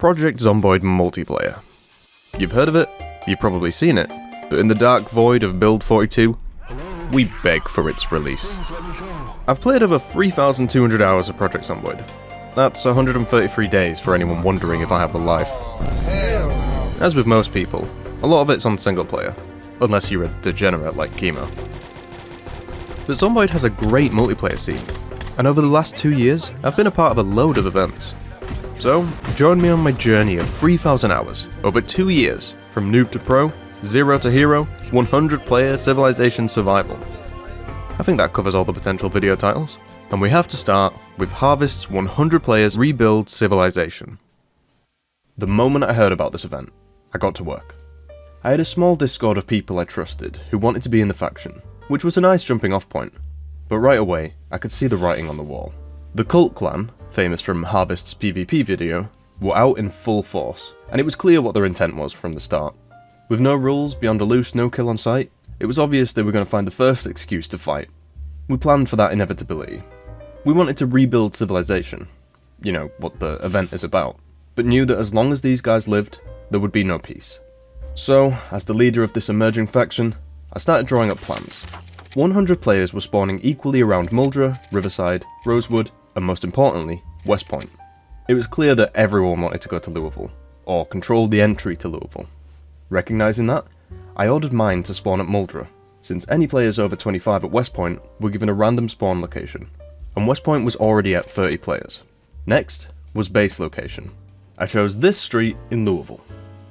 Project Zomboid multiplayer. You've heard of it, you've probably seen it, but in the dark void of Build 42, we beg for its release. I've played over 3,200 hours of Project Zomboid. That's 133 days for anyone wondering if I have a life. As with most people, a lot of it's on single player, unless you're a degenerate like Chemo. But Zomboid has a great multiplayer scene, and over the last 2 years, I've been a part of a load of events. So, join me on my journey of 3,000 hours, over 2 years, from noob to pro, 0 to hero, 100 player civilization survival. I think that covers all the potential video titles, and we have to start with Harvest's 100 players rebuild civilization. The moment I heard about this event, I got to work. I had a small discord of people I trusted who wanted to be in the faction, which was a nice jumping off point, but right away I could see the writing on the wall. The Cult Clan, famous from Harvest's PvP video, were out in full force, and it was clear what their intent was from the start. With no rules beyond a loose no-kill on sight, it was obvious they were going to find the first excuse to fight. We planned for that inevitability. We wanted to rebuild civilization, you know, what the event is about, but knew that as long as these guys lived, there would be no peace. So, as the leader of this emerging faction, I started drawing up plans. 100 players were spawning equally around Muldra, Riverside, Rosewood, and most importantly, West Point. It was clear that everyone wanted to go to Louisville, or control the entry to Louisville. Recognizing that, I ordered mine to spawn at Muldra, since any players over 25 at West Point were given a random spawn location, and West Point was already at 30 players. Next was base location. I chose this street in Louisville.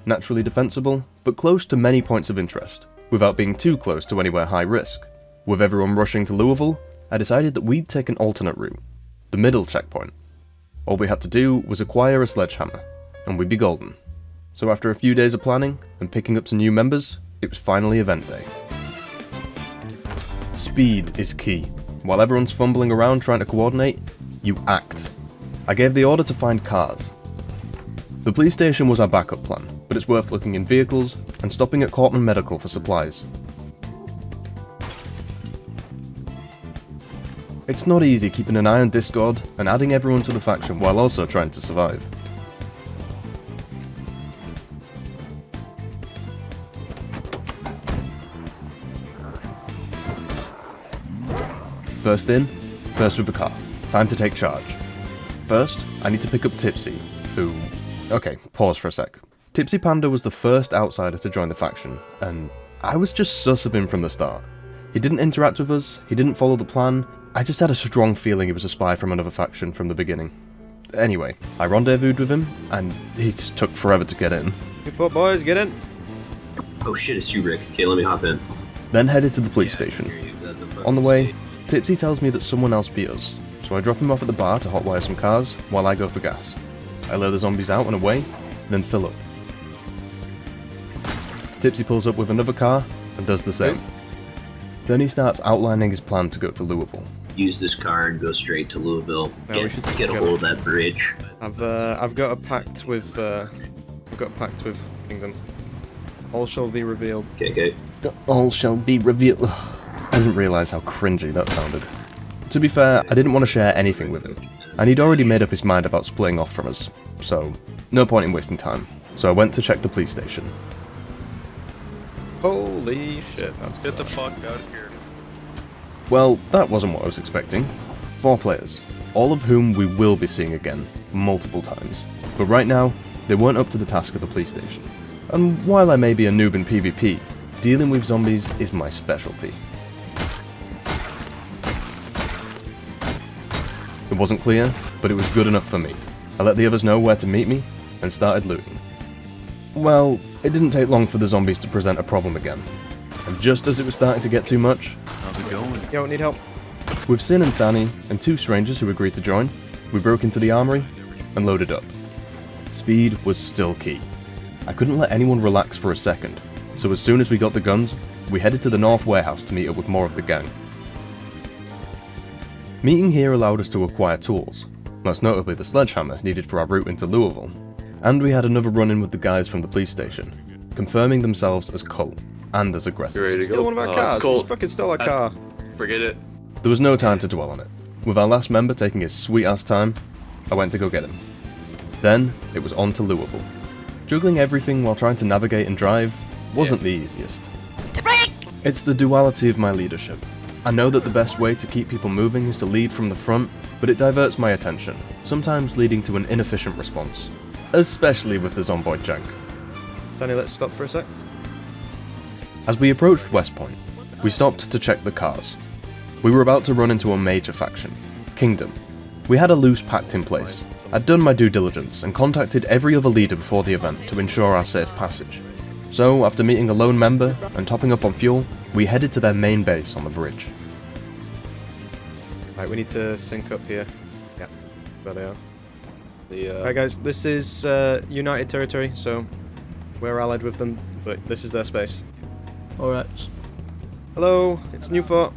Naturally defensible, but close to many points of interest, without being too close to anywhere high risk. With everyone rushing to Louisville, I decided that we'd take an alternate route, the middle checkpoint. All we had to do was acquire a sledgehammer, and we'd be golden. So after a few days of planning, and picking up some new members, it was finally event day. Speed is key. While everyone's fumbling around trying to coordinate, you act. I gave the order to find cars. The police station was our backup plan, but it's worth looking in vehicles, and stopping at Cortman Medical for supplies. It's not easy keeping an eye on Discord and adding everyone to the faction while also trying to survive. First in, first with the car. Time to take charge. First, I need to pick up Tipsy, who... Okay, pause for a sec. Tipsy Panda was the first outsider to join the faction, and I was just sus of him from the start. He didn't interact with us, he didn't follow the plan. I just had a strong feeling he was a spy from another faction from the beginning. Anyway, I rendezvoused with him, and he just took forever to get in. Good foot, boys, get in. Oh shit, it's you, Rick. Okay, let me hop in. Then headed to the police station. On the way, Tipsy tells me that someone else beat us, so I drop him off at the bar to hotwire some cars while I go for gas. I lure the zombies out and away, then fill up. Tipsy pulls up with another car and does the same. Then he starts outlining his plan to go to Louisville. Use this car and go straight to Louisville. No, Get a hold of that bridge. I've got a pact with Kingdom. All shall be revealed. Okay. All shall be revealed. I didn't realise how cringy that sounded. To be fair, I didn't want to share anything with him, and he'd already made up his mind about splitting off from us, so no point in wasting time. So I went to check the police station. Holy shit, that's... Get the fuck out of here. Well, that wasn't what I was expecting. 4 players, all of whom we will be seeing again, multiple times. But right now, they weren't up to the task of the police station. And while I may be a noob in PvP, dealing with zombies is my specialty. It wasn't clear, but it was good enough for me. I let the others know where to meet me, and started looting. Well, it didn't take long for the zombies to present a problem again. And just as it was starting to get too much... How's it going? Yo, need help. With Sin and Sani, and 2 strangers who agreed to join, we broke into the armory, and loaded up. Speed was still key. I couldn't let anyone relax for a second, so as soon as we got the guns, we headed to the North Warehouse to meet up with more of the gang. Meeting here allowed us to acquire tools, most notably the sledgehammer needed for our route into Louisville, and we had another run-in with the guys from the police station, confirming themselves as cult, and as aggressive. Ready to Steal go? one of our Oh, cars. it's cool. Just fucking stole our car. Forget it. There was no time to dwell on it. With our last member taking his sweet-ass time, I went to go get him. Then, it was on to Louisville. Juggling everything while trying to navigate and drive wasn't the easiest. It's the duality of my leadership. I know that the best way to keep people moving is to lead from the front, but it diverts my attention, sometimes leading to an inefficient response. Especially with the Zomboid jank. Danny, let's stop for a sec. As we approached West Point, we stopped to check the cars. We were about to run into a major faction, Kingdom. We had a loose pact in place. I'd done my due diligence and contacted every other leader before the event to ensure our safe passage. So, after meeting a lone member and topping up on fuel, we headed to their main base on the bridge. Right, we need to sync up here. Yeah, there they are. The, Alright guys, this is United Territory, so we're allied with them, but this is their space. Alright. Hello, it's Newport.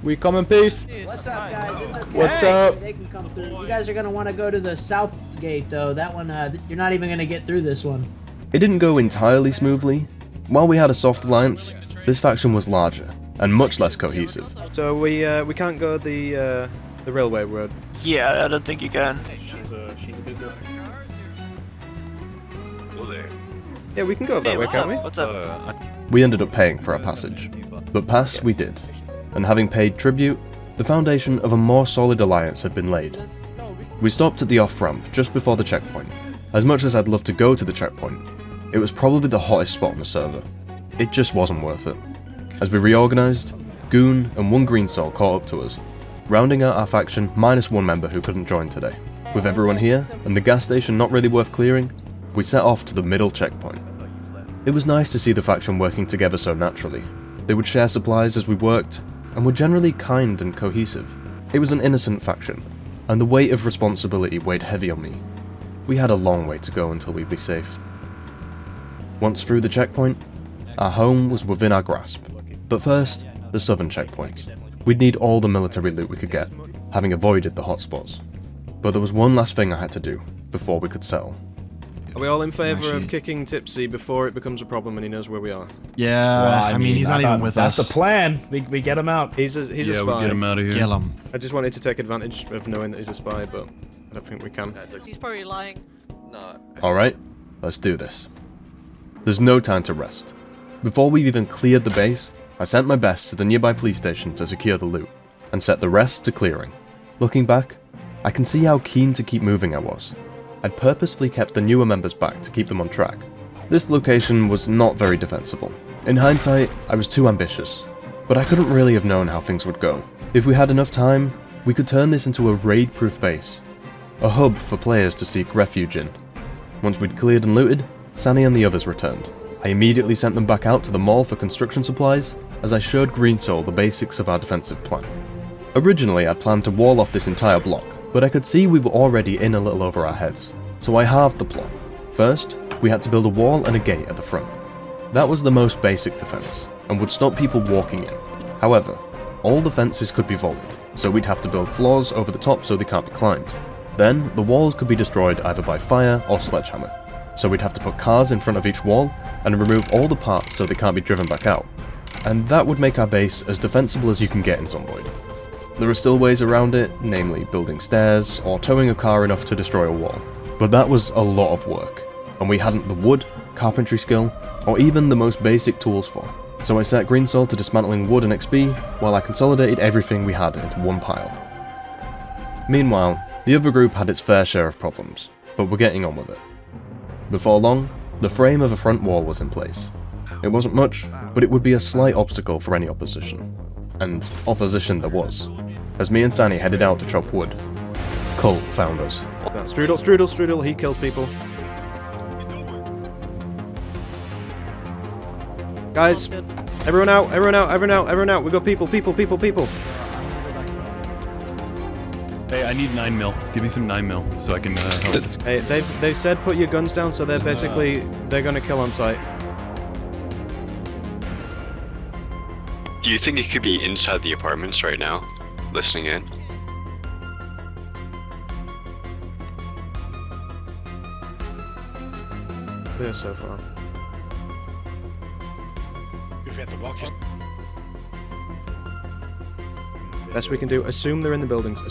We come in peace. What's up, guys? What's up? They can come through. You guys are gonna want to go to the south gate, though. That one, you're not even gonna get through this one. It didn't go entirely smoothly. While we had a soft alliance, this faction was larger and much less cohesive. So we can't go the railway road. Yeah, I don't think you can. Yeah, we can go up that way, What's can't we? up? What's up? We ended up paying for our passage, but pass we did, and having paid tribute, the foundation of a more solid alliance had been laid. We stopped at the off-ramp just before the checkpoint. As much as I'd love to go to the checkpoint, it was probably the hottest spot on the server. It just wasn't worth it. As we reorganised, Goon and one Green Soul caught up to us, rounding out our faction minus one member who couldn't join today. With everyone here, and the gas station not really worth clearing, we set off to the middle checkpoint. It was nice to see the faction working together so naturally. They would share supplies as we worked, and were generally kind and cohesive. It was an innocent faction, and the weight of responsibility weighed heavy on me. We had a long way to go until we'd be safe. Once through the checkpoint, our home was within our grasp. But first, the southern checkpoints. We'd need all the military loot we could get, having avoided the hotspots. But there was one last thing I had to do, before we could settle. Are we all in favour of kicking Tipsy before it becomes a problem and he knows where we are? Yeah, Well, I mean, he's not even with us. That's the plan. We get him out. He's a spy. we get him out of here. Kill him. I just wanted to take advantage of knowing that he's a spy, but I don't think we can. He's probably lying. No. Alright, let's do this. There's no time to rest. Before we've even cleared the base, I sent my best to the nearby police station to secure the loot, and set the rest to clearing. Looking back, I can see how keen to keep moving I was. I'd purposefully kept the newer members back to keep them on track. This location was not very defensible. In hindsight, I was too ambitious, but I couldn't really have known how things would go. If we had enough time, we could turn this into a raid-proof base, a hub for players to seek refuge in. Once we'd cleared and looted, Sunny and the others returned. I immediately sent them back out to the mall for construction supplies, as I showed Green Soul the basics of our defensive plan. Originally, I'd planned to wall off this entire block, but I could see we were already in a little over our heads, so I halved the plot. First, we had to build a wall and a gate at the front. That was the most basic defense, and would stop people walking in. However, all the fences could be vaulted, so we'd have to build floors over the top so they can't be climbed. Then, the walls could be destroyed either by fire or sledgehammer, so we'd have to put cars in front of each wall and remove all the parts so they can't be driven back out. And that would make our base as defensible as you can get in Zomboid. There are still ways around it, namely building stairs or towing a car enough to destroy a wall. But that was a lot of work, and we hadn't the wood, carpentry skill, or even the most basic tools for. So I set Green Soul to dismantling wood and XP, while I consolidated everything we had into one pile. Meanwhile, the other group had its fair share of problems, but we're getting on with it. Before long, the frame of a front wall was in place. It wasn't much, but it would be a slight obstacle for any opposition. And opposition there was, as me and Sani headed out to chop wood. Colt found us. No, Strudel, he kills people. Guys, everyone out, we got people. Hey, I need 9 mil. Give me some 9 mil so I can help. Hey, they've said put your guns down, so they're gonna kill on sight. Do you think he could be inside the apartments right now, listening in? Clear so far. Best we can do, assume they're in the buildings.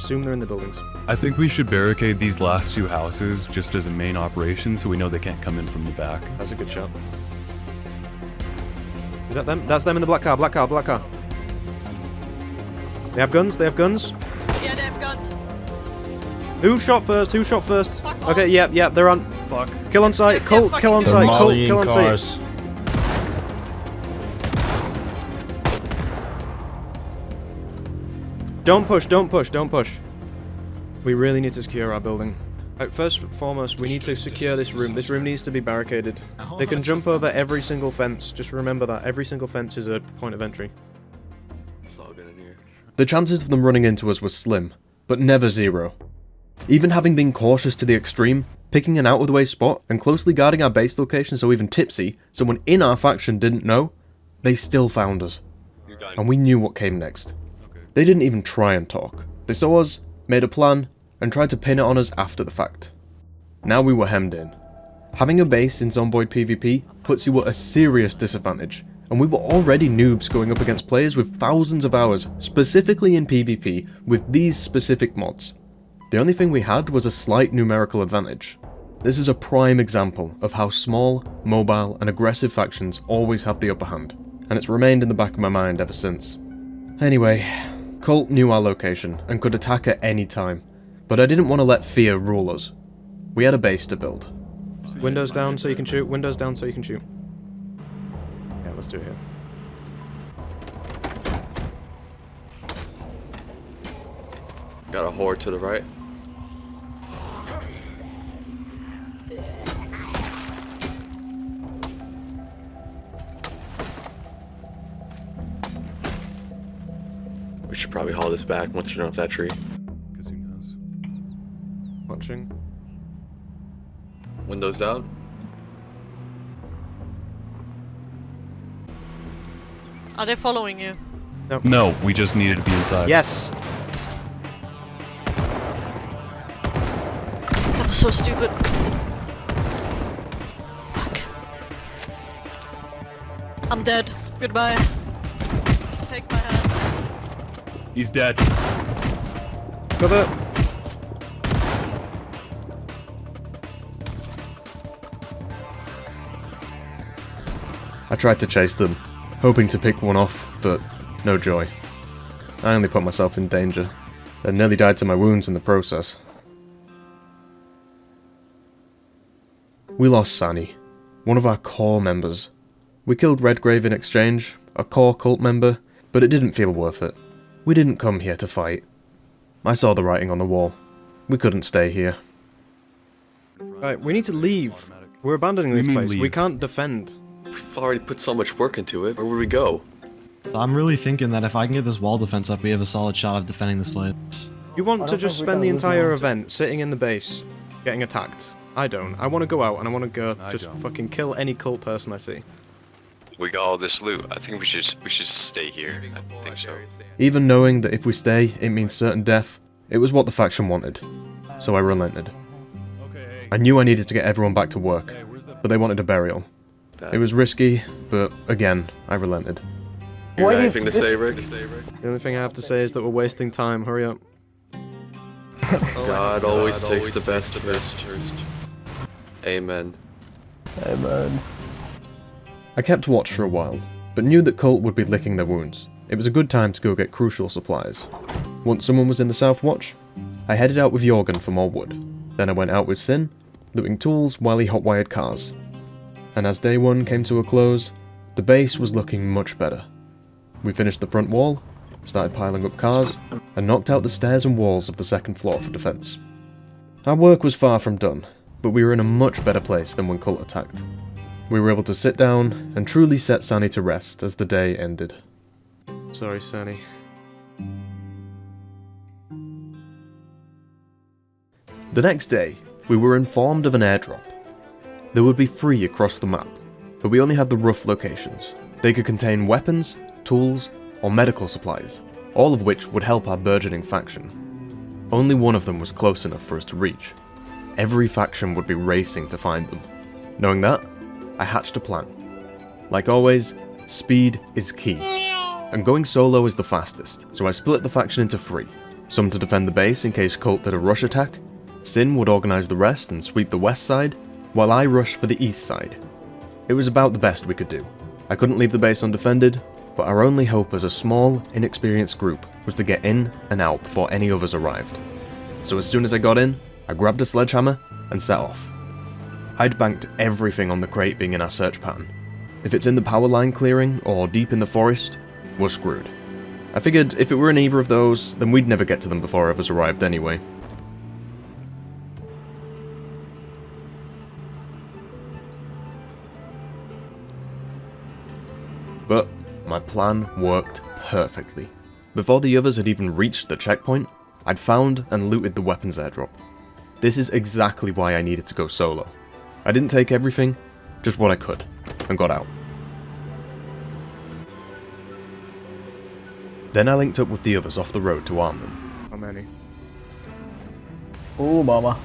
I think we should barricade these last two houses just as a main operation so we know they can't come in from the back. That's a good shot. Is that them? That's them in the black car, black car, black car. They have guns, they have guns. Yeah, they have guns. Who shot first? Who shot first? Fuck Okay, off. yep, they're on. Fuck. Kill on sight, Yeah, Colt, fucking kill on do it. sight, Colt, Volleying kill on sight. cars. Don't push, don't push, don't push. We really need to secure our building. First and foremost, we need to secure this room. This room needs to be barricaded. They can jump over every single fence. Just remember that. Every single fence is a point of entry. It's all good in here. The chances of them running into us were slim, but never zero. Even having been cautious to the extreme, picking an out-of-the-way spot and closely guarding our base location so even Tipsy, someone in our faction, didn't know, they still found us. You're done. And we knew what came next. They didn't even try and talk. They saw us, made a plan, and tried to pin it on us after the fact. Now we were hemmed in. Having a base in Zomboid PvP puts you at a serious disadvantage, and we were already noobs going up against players with thousands of hours, specifically in PvP, with these specific mods. The only thing we had was a slight numerical advantage. This is a prime example of how small, mobile, and aggressive factions always have the upper hand, and it's remained in the back of my mind ever since. Anyway, Colt knew our location and could attack at any time, but I didn't want to let fear rule us. We had a base to build. Windows down so you can shoot, windows down so you can shoot. Yeah, let's do it here. Got a horde to the right. We should probably haul this back once we're done with that tree. Because who knows? Watching. Windows down. Are they following you? No, we just needed to be inside. Yes! That was so stupid. Fuck. I'm dead. Goodbye. Take my hand. He's dead. Cover! I tried to chase them, hoping to pick one off, but no joy. I only put myself in danger, and nearly died to my wounds in the process. We lost Sani, one of our core members. We killed Redgrave in exchange, a core cult member, but it didn't feel worth it. We didn't come here to fight. I saw the writing on the wall. We couldn't stay here. Right, we need to leave. We're abandoning this mean place. We leave? can't defend. We've already put so much work into it. Where would we go? So I'm really thinking that if I can get this wall defense up, we have a solid shot of defending this place. You want to just spend the entire event sitting in the base, getting attacked. I don't. I want to go out and I want to go just fucking kill any cult person I see. We got all this loot. I think we should stay here. I think so. Even knowing that if we stay, it means certain death, it was what the faction wanted. So I relented. I knew I needed to get everyone back to work, but they wanted a burial. It was risky, but again, I relented. You got anything to say, Rick? The only thing I have to say is that we're wasting time. Hurry up. God always takes the best first. Amen. I kept watch for a while, but knew that Colt would be licking their wounds. It was a good time to go get crucial supplies. Once someone was in the South Watch, I headed out with Jorgen for more wood. Then I went out with Sin, looting tools while he hotwired cars. And as day one came to a close, the base was looking much better. We finished the front wall, started piling up cars, and knocked out the stairs and walls of the second floor for defense. Our work was far from done, but we were in a much better place than when Colt attacked. We were able to sit down and truly set Sani to rest as the day ended. Sorry, Sani. The next day, we were informed of an airdrop. They would be free across the map, but we only had the rough locations. They could contain weapons, tools, or medical supplies, all of which would help our burgeoning faction. Only one of them was close enough for us to reach. Every faction would be racing to find them. Knowing that, I hatched a plan. Like always, speed is key, and going solo is the fastest, so I split the faction into three. some to defend the base in case Cult did a rush attack. Sin would organise the rest and sweep the west side, while I rushed for the east side. It was about the best we could do. I couldn't leave the base undefended, but our only hope as a small, inexperienced group was to get in and out before any others arrived. So as soon as I got in, I grabbed a sledgehammer and set off. I'd banked everything on the crate being in our search pattern. If it's in the power line clearing or deep in the forest, we're screwed. I figured if it were in either of those, then we'd never get to them before others arrived anyway. But my plan worked perfectly. Before the others had even reached the checkpoint, I'd found and looted the weapons airdrop. This is exactly why I needed to go solo. I didn't take everything, just what I could, and got out. Then I linked up with the others off the road to arm them. How many? Ooh, mama.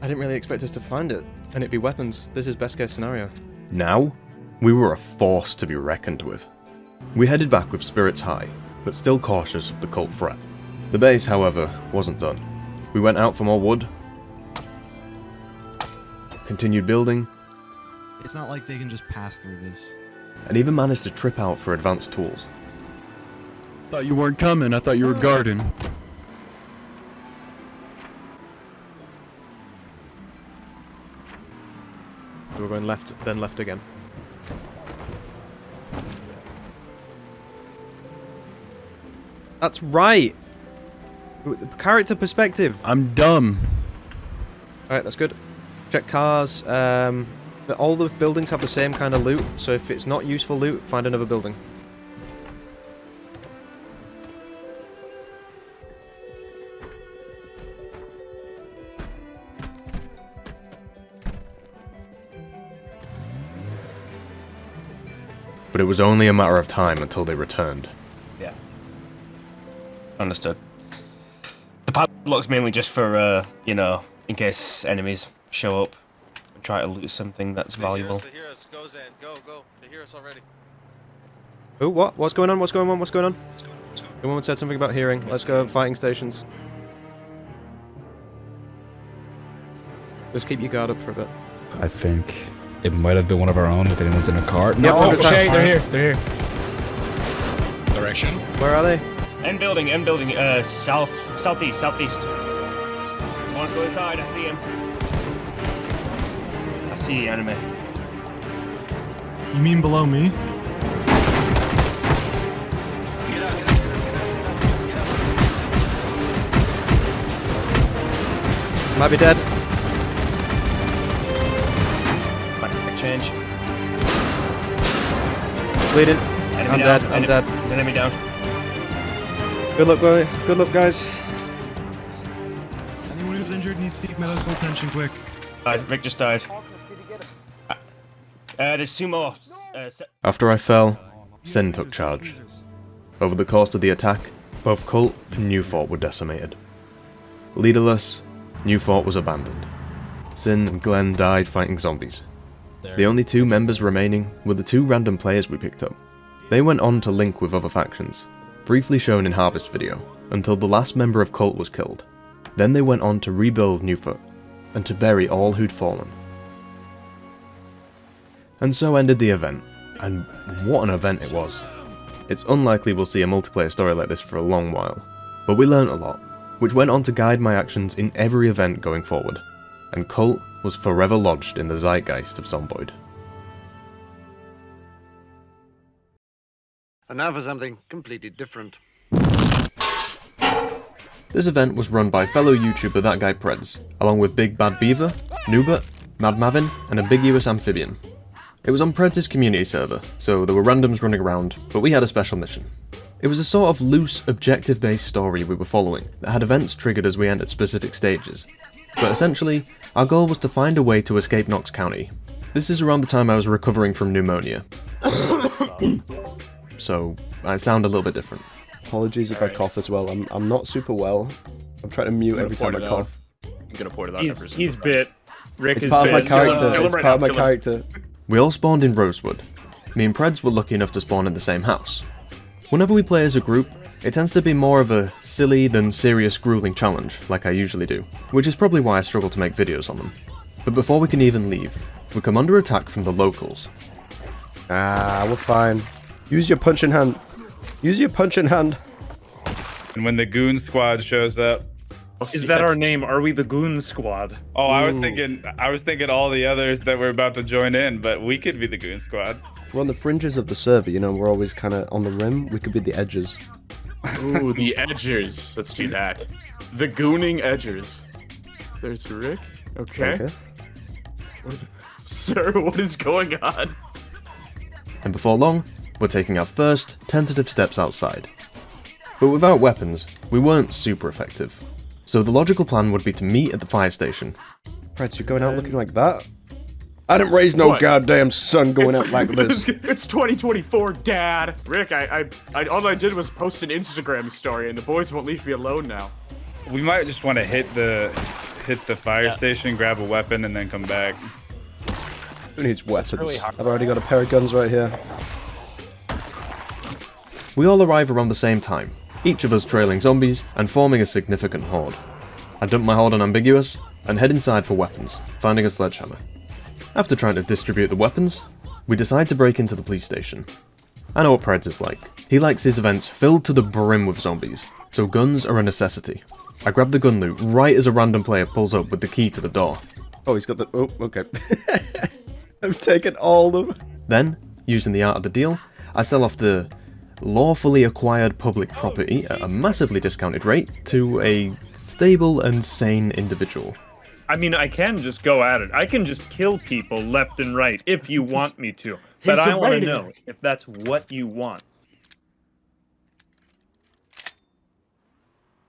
I didn't really expect us to find it, and it'd be weapons. This is best case scenario. Now, we were a force to be reckoned with. We headed back with spirits high, but still cautious of the cult threat. The base, however, wasn't done. We went out for more wood, continued building, It's not like they can just pass through this. and even managed to trip out for advanced tools. Thought you weren't coming. I thought you were guarding. We were going left, then left again. That's right! Character perspective! I'm dumb. Alright, that's good. Check cars. All the buildings have the same kind of loot, so if it's not useful loot, find another building. But it was only a matter of time until they returned. Yeah. Understood. The padlock's mainly just for, you know, in case enemies show up and try to loot something that's valuable. They hear us. Go, Zan. Go, go. They hear us already. Ooh, what? What's going on? What's going on? What's going on? Someone said something about hearing. Let's go fighting stations. Just keep your guard up for a bit. I think it might have been one of our own if anyone's in a car. Yep, No, under okay, attack. they're here. They're here. Direction. Where are they? End building, southeast. One's to the side, I see him. I see the enemy. You mean below me? Might be dead. Back change. Bleeding. Enemy I'm down. dead. I'm dead. There's an enemy down. Good luck, boy. Good luck, guys. Anyone who's injured needs to seek medical attention quick. Rick just died. There's two more. After I fell, Sin took charge. Over the course of the attack, both Cult and New Fort were decimated. Leaderless, New Fort was abandoned. Sin and Glenn died fighting zombies. The only two members remaining were the two random players we picked up. They went on to link with other factions, briefly shown in Harvest video, until the last member of Cult was killed. Then they went on to rebuild Newfoot, and to bury all who'd fallen. And so ended the event, and what an event it was. It's unlikely we'll see a multiplayer story like this for a long while, but we learnt a lot, which went on to guide my actions in every event going forward, and Cult was forever lodged in the zeitgeist of Zomboid. And now for something completely different. This event was run by fellow YouTuber That Guy Predz, along with Big Bad Beaver, Noobert, Mad Mavin, and Ambiguous Amphibian. It was on Predz's community server, so there were randoms running around, but we had a special mission. It was a sort of loose, objective-based story we were following that had events triggered as we entered specific stages. But essentially, our goal was to find a way to escape Knox County. This is around the time I was recovering from pneumonia. So, I sound a little bit different. Apologies if I cough as well. I'm not super well. I'm trying to mute every time I cough. I'm gonna point it out. He's bit. Rick It's is part of my bit. character. It's part of my character. We all spawned in Rosewood. Me and Predz were lucky enough to spawn in the same house. Whenever we play as a group, It tends to be more of a silly than serious grueling challenge, like I usually do, which is probably why I struggle to make videos on them. But before we can even leave, we come under attack from the locals. Ah, we're fine. Use your punching hand. Use your punching hand. And when the goon squad shows up, Is that our name? Are we the Goon Squad? oh, I was thinking all the others that were about to join in, but we could be the goon squad. If we're on the fringes of the server, you know, we're always kind of on the rim. We could be the edges. Ooh, the edgers. Let's do that. The gooning edgers. There's Rick. Okay. Sir, what is going on? And before long, we're taking our first tentative steps outside. But without weapons, we weren't super effective. So the logical plan would be to meet at the fire station. Predz, you're going out looking like that? I didn't raise no goddamn son going out like this. It's 2024, Dad. Rick, I all I did was post an Instagram story, and the boys won't leave me alone now. We might just want to hit the fire station, grab a weapon, and then come back. Who needs weapons? I've already got a pair of guns right here. We all arrive around the same time, each of us trailing zombies and forming a significant horde. I dump my horde on Ambiguous and head inside for weapons, finding a sledgehammer. After trying to distribute the weapons, we decide to break into the police station. I know what Predz is like. He likes his events filled to the brim with zombies, so guns are a necessity. I grab the gun loot right as a random player pulls up with the key to the door. Oh, he's got the... Oh, okay. I've taken all of them. Then, using the art of the deal, I sell off the lawfully acquired public property at a massively discounted rate to a stable and sane individual. I mean, I can just go at it. I can just kill people left and right if you want me to. But I want to know if that's what you want.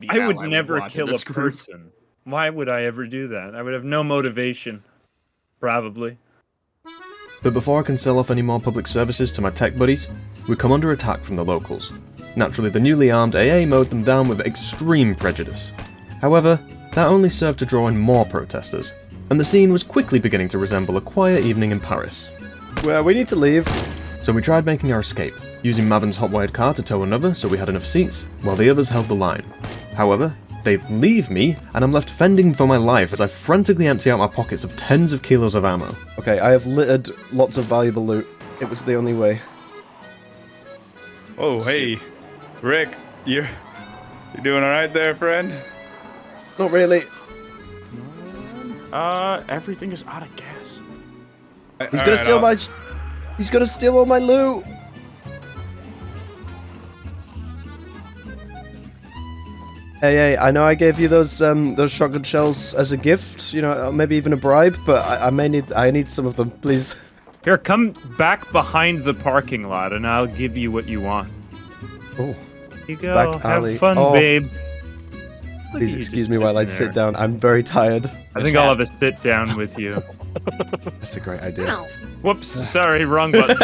I would never kill a person. Why would I ever do that? I would have no motivation. Probably. But before I can sell off any more public services to my tech buddies, we come under attack from the locals. Naturally, the newly armed AA mowed them down with extreme prejudice. However, that only served to draw in more protesters, and the scene was quickly beginning to resemble a quiet evening in Paris. Well, we need to leave. So we tried making our escape, using Mavin's hot-wired car to tow another so we had enough seats, while the others held the line. However, they leave me, and I'm left fending for my life as I frantically empty out my pockets of tens of kilos of ammo. Okay, I have littered lots of valuable loot. It was the only way. Oh, hey, Rick, you're doing all right there, friend? Not really. Everything is out of gas. He's gonna steal my... He's gonna steal all my loot! Hey, I know I gave you those shotgun shells as a gift, you know, maybe even a bribe, but I need some of them, please. Here, come back behind the parking lot, and I'll give you what you want. Oh. Here you go. Back Have alley. fun, babe. Please excuse me while I sit down. I'm very tired. I think I'll have a sit down with you. That's a great idea. Whoops, sorry, wrong button.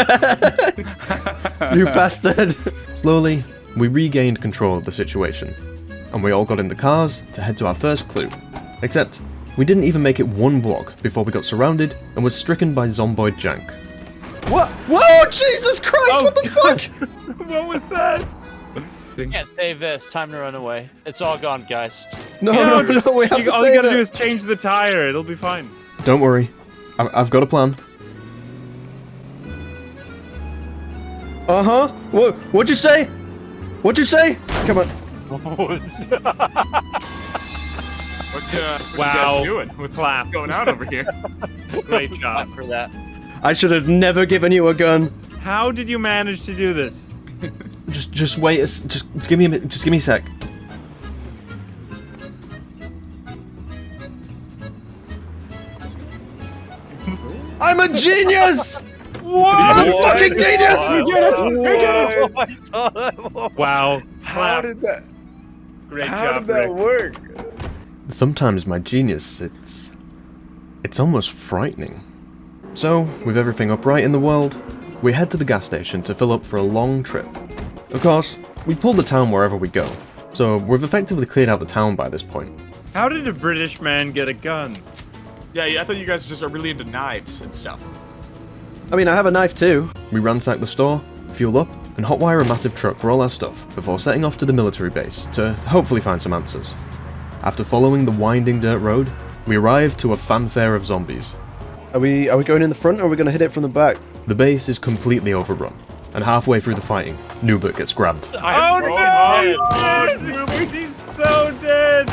You bastard! Slowly, we regained control of the situation, and we all got in the cars to head to our first clue. Except, we didn't even make it one block before we got surrounded and was stricken by Zomboid jank. What? Whoa, Jesus Christ, what the fuck? What was that? Can't save this. Time to run away. It's all gone, guys. No, we have to all save you gotta it. do is change the tire. It'll be fine. Don't worry, I've got a plan. Uh-huh. What'd you say? What'd you say? Come on. What you Wow. guys doing? What's going on over here? Great job for that. I should have never given you a gun. How did you manage to do this? Just wait. Just give me a sec. I'm a genius! What? I'm a fucking genius! We did it! We did it! Wow. How did that? Great How job, did that Rick. work? Sometimes my genius, it's almost frightening. So, with everything upright in the world, we head to the gas station to fill up for a long trip. Of course, we pull the town wherever we go, so we've effectively cleared out the town by this point. How did a British man get a gun? Yeah, I thought you guys just are really into knives and stuff. I mean, I have a knife too. We ransack the store, fuel up, and hotwire a massive truck for all our stuff before setting off to the military base to hopefully find some answers. After following the winding dirt road, we arrived to a fanfare of zombies. Are we going in the front or are we going to hit it from the back? The base is completely overrun, and halfway through the fighting, Newbert gets grabbed. Oh no! Newbert, he's so dead!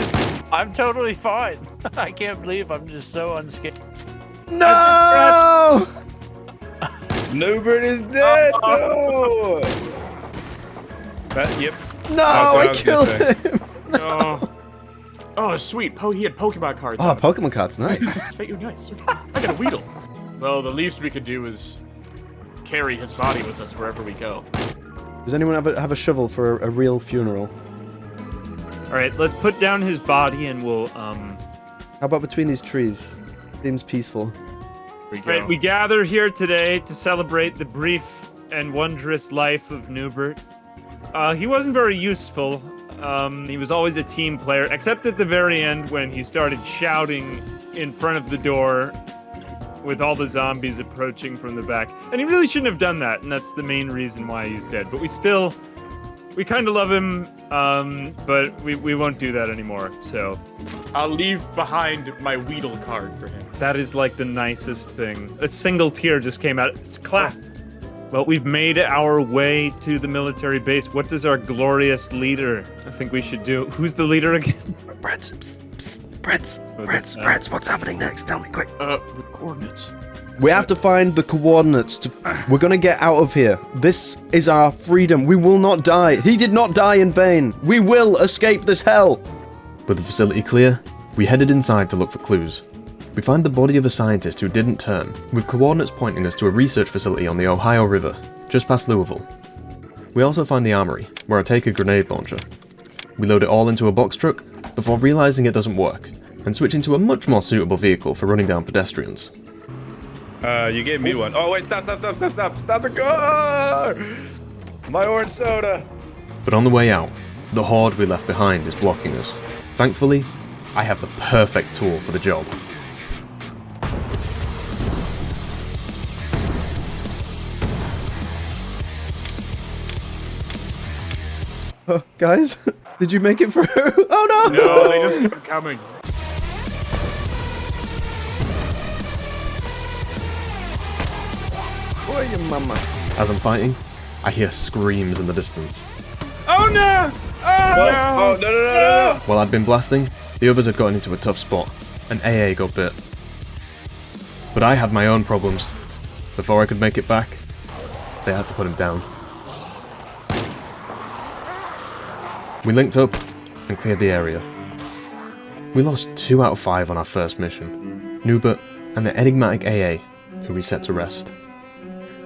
I'm totally fine. I can't believe I'm just so unscathed. No! Newbert is dead! No! Yep. No, I killed him! Oh, sweet. He had Pokemon cards. Oh, Pokemon cards, nice. Nice. I got a Weedle. Well, the least we could do is carry his body with us wherever we go. Does anyone have a shovel for a real funeral? Alright, let's put down his body and we'll, How about between these trees? Seems peaceful. Right, we gather here today to celebrate the brief and wondrous life of Newbert. He wasn't very useful. He was always a team player, except at the very end when he started shouting in front of the door with all the zombies approaching from the back. And he really shouldn't have done that, and that's the main reason why he's dead. But we kind of love him, but we won't do that anymore, so. I'll leave behind my Weedle card for him. That is like the nicest thing. A single tear just came out. It's clap. Well, we've made our way to the military base. What does our glorious leader I think we should do? Who's the leader again? Predz, Predz, what's happening next? Tell me quick. The coordinates. We have to find the coordinates. We're gonna get out of here. This is our freedom. We will not die. He did not die in vain. We will escape this hell. With the facility clear, we headed inside to look for clues. We find the body of a scientist who didn't turn, with coordinates pointing us to a research facility on the Ohio River, just past Louisville. We also find the armory, where I take a grenade launcher. We load it all into a box truck, before realizing it doesn't work, and switch into a much more suitable vehicle for running down pedestrians. You gave me one. Oh wait, stop the car! My orange soda! But on the way out, the horde we left behind is blocking us. Thankfully, I have the perfect tool for the job. Guys, did you make it through? Oh no! No, they just kept coming. Boy, your mama. As I'm fighting, I hear screams in the distance. Oh no! Oh no! While I'd been blasting, the others had gotten into a tough spot, and AA got bit. But I had my own problems. Before I could make it back, they had to put him down. We linked up and cleared the area. We lost 2 out of 5 on our first mission, Newbert and the enigmatic AA, who we set to rest.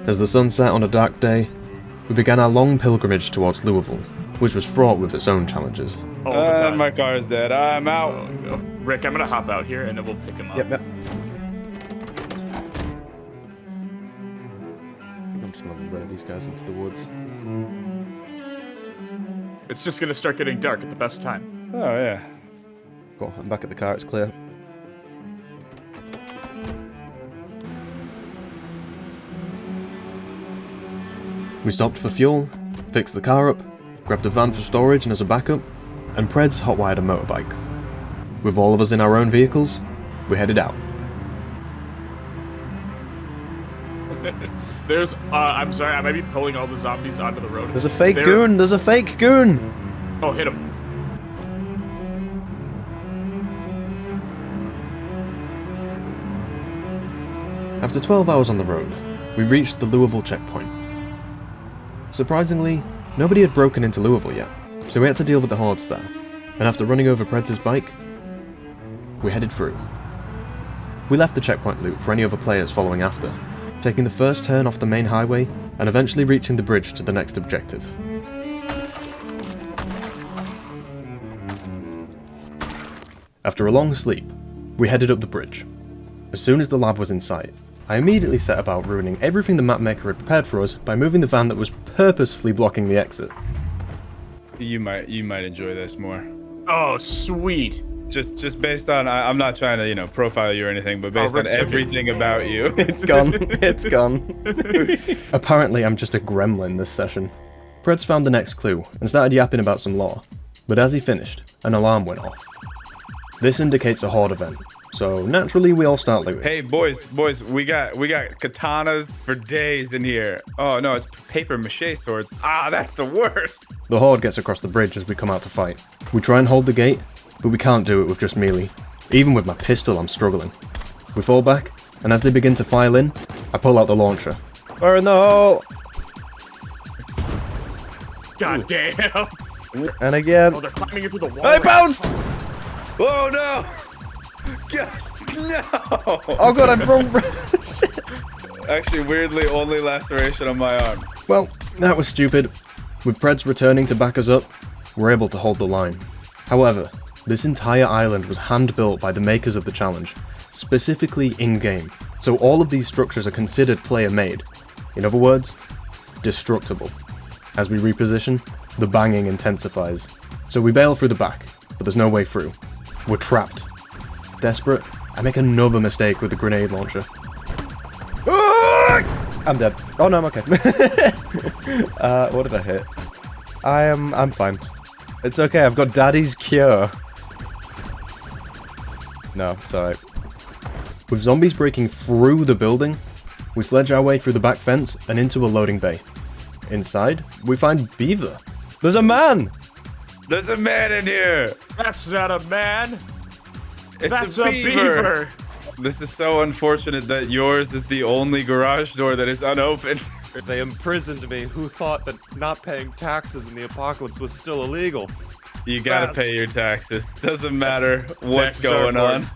As the sun set on a dark day, we began our long pilgrimage towards Louisville, which was fraught with its own challenges. All the time. My car's dead. I'm out. Oh, no. Rick, I'm gonna hop out here and then we'll pick him up. Yep. I'm just gonna lure these guys into the woods. It's just gonna start getting dark at the best time. Oh yeah. Cool, I'm back at the car, it's clear. We stopped for fuel, fixed the car up, grabbed a van for storage and as a backup, and Predz hotwired a motorbike. With all of us in our own vehicles, we headed out. There's, I'm sorry, I might be pulling all the zombies onto the road. There's a fake goon! There's a fake goon! Oh, hit him. After 12 hours on the road, we reached the Louisville checkpoint. Surprisingly, nobody had broken into Louisville yet, so we had to deal with the hordes there, and after running over Predz's bike, we headed through. We left the checkpoint loop for any other players following after, taking the first turn off the main highway and eventually reaching the bridge to the next objective. After a long sleep, we headed up the bridge. As soon as the lab was in sight, I immediately set about ruining everything the mapmaker had prepared for us by moving the van that was purposefully blocking the exit. You might enjoy this more. Oh, sweet. Just based on, I'm not trying to, profile you or anything, but based on everything about you. It's gone. It's gone. Apparently I'm just a gremlin this session. Predz found the next clue and started yapping about some lore, but as he finished, an alarm went off. This indicates a horde event, so naturally we all start looting. Hey boys, we got katanas for days in here. Oh no, it's paper mache swords. Ah, that's the worst. The horde gets across the bridge as we come out to fight. We try and hold the gate, but we can't do it with just melee. Even with my pistol, I'm struggling. We fall back, and as they begin to file in, I pull out the launcher. Fire in the hole! God damn! And again. Oh, they're climbing into the wall. I bounced! Oh no! Gosh, no! Oh god, I'm wrong. Actually, weirdly, only laceration on my arm. Well, that was stupid. With Predz returning to back us up, we're able to hold the line. However, this entire island was hand-built by the makers of the challenge, specifically in-game, so all of these structures are considered player-made. In other words, destructible. As we reposition, the banging intensifies. So we bail through the back, but there's no way through. We're trapped. Desperate, I make another mistake with the grenade launcher. I'm dead. Oh no, I'm okay. What did I hit? I'm fine. It's okay, I've got Daddy's cure. No, it's alright. With zombies breaking through the building, we sledge our way through the back fence and into a loading bay. Inside, we find Beaver. There's a man! There's a man in here! That's not a man! That's a beaver! This is so unfortunate that yours is the only garage door that is unopened. They imprisoned me. Who thought that not paying taxes in the apocalypse was still illegal? You gotta pay your taxes. Doesn't matter what's going on.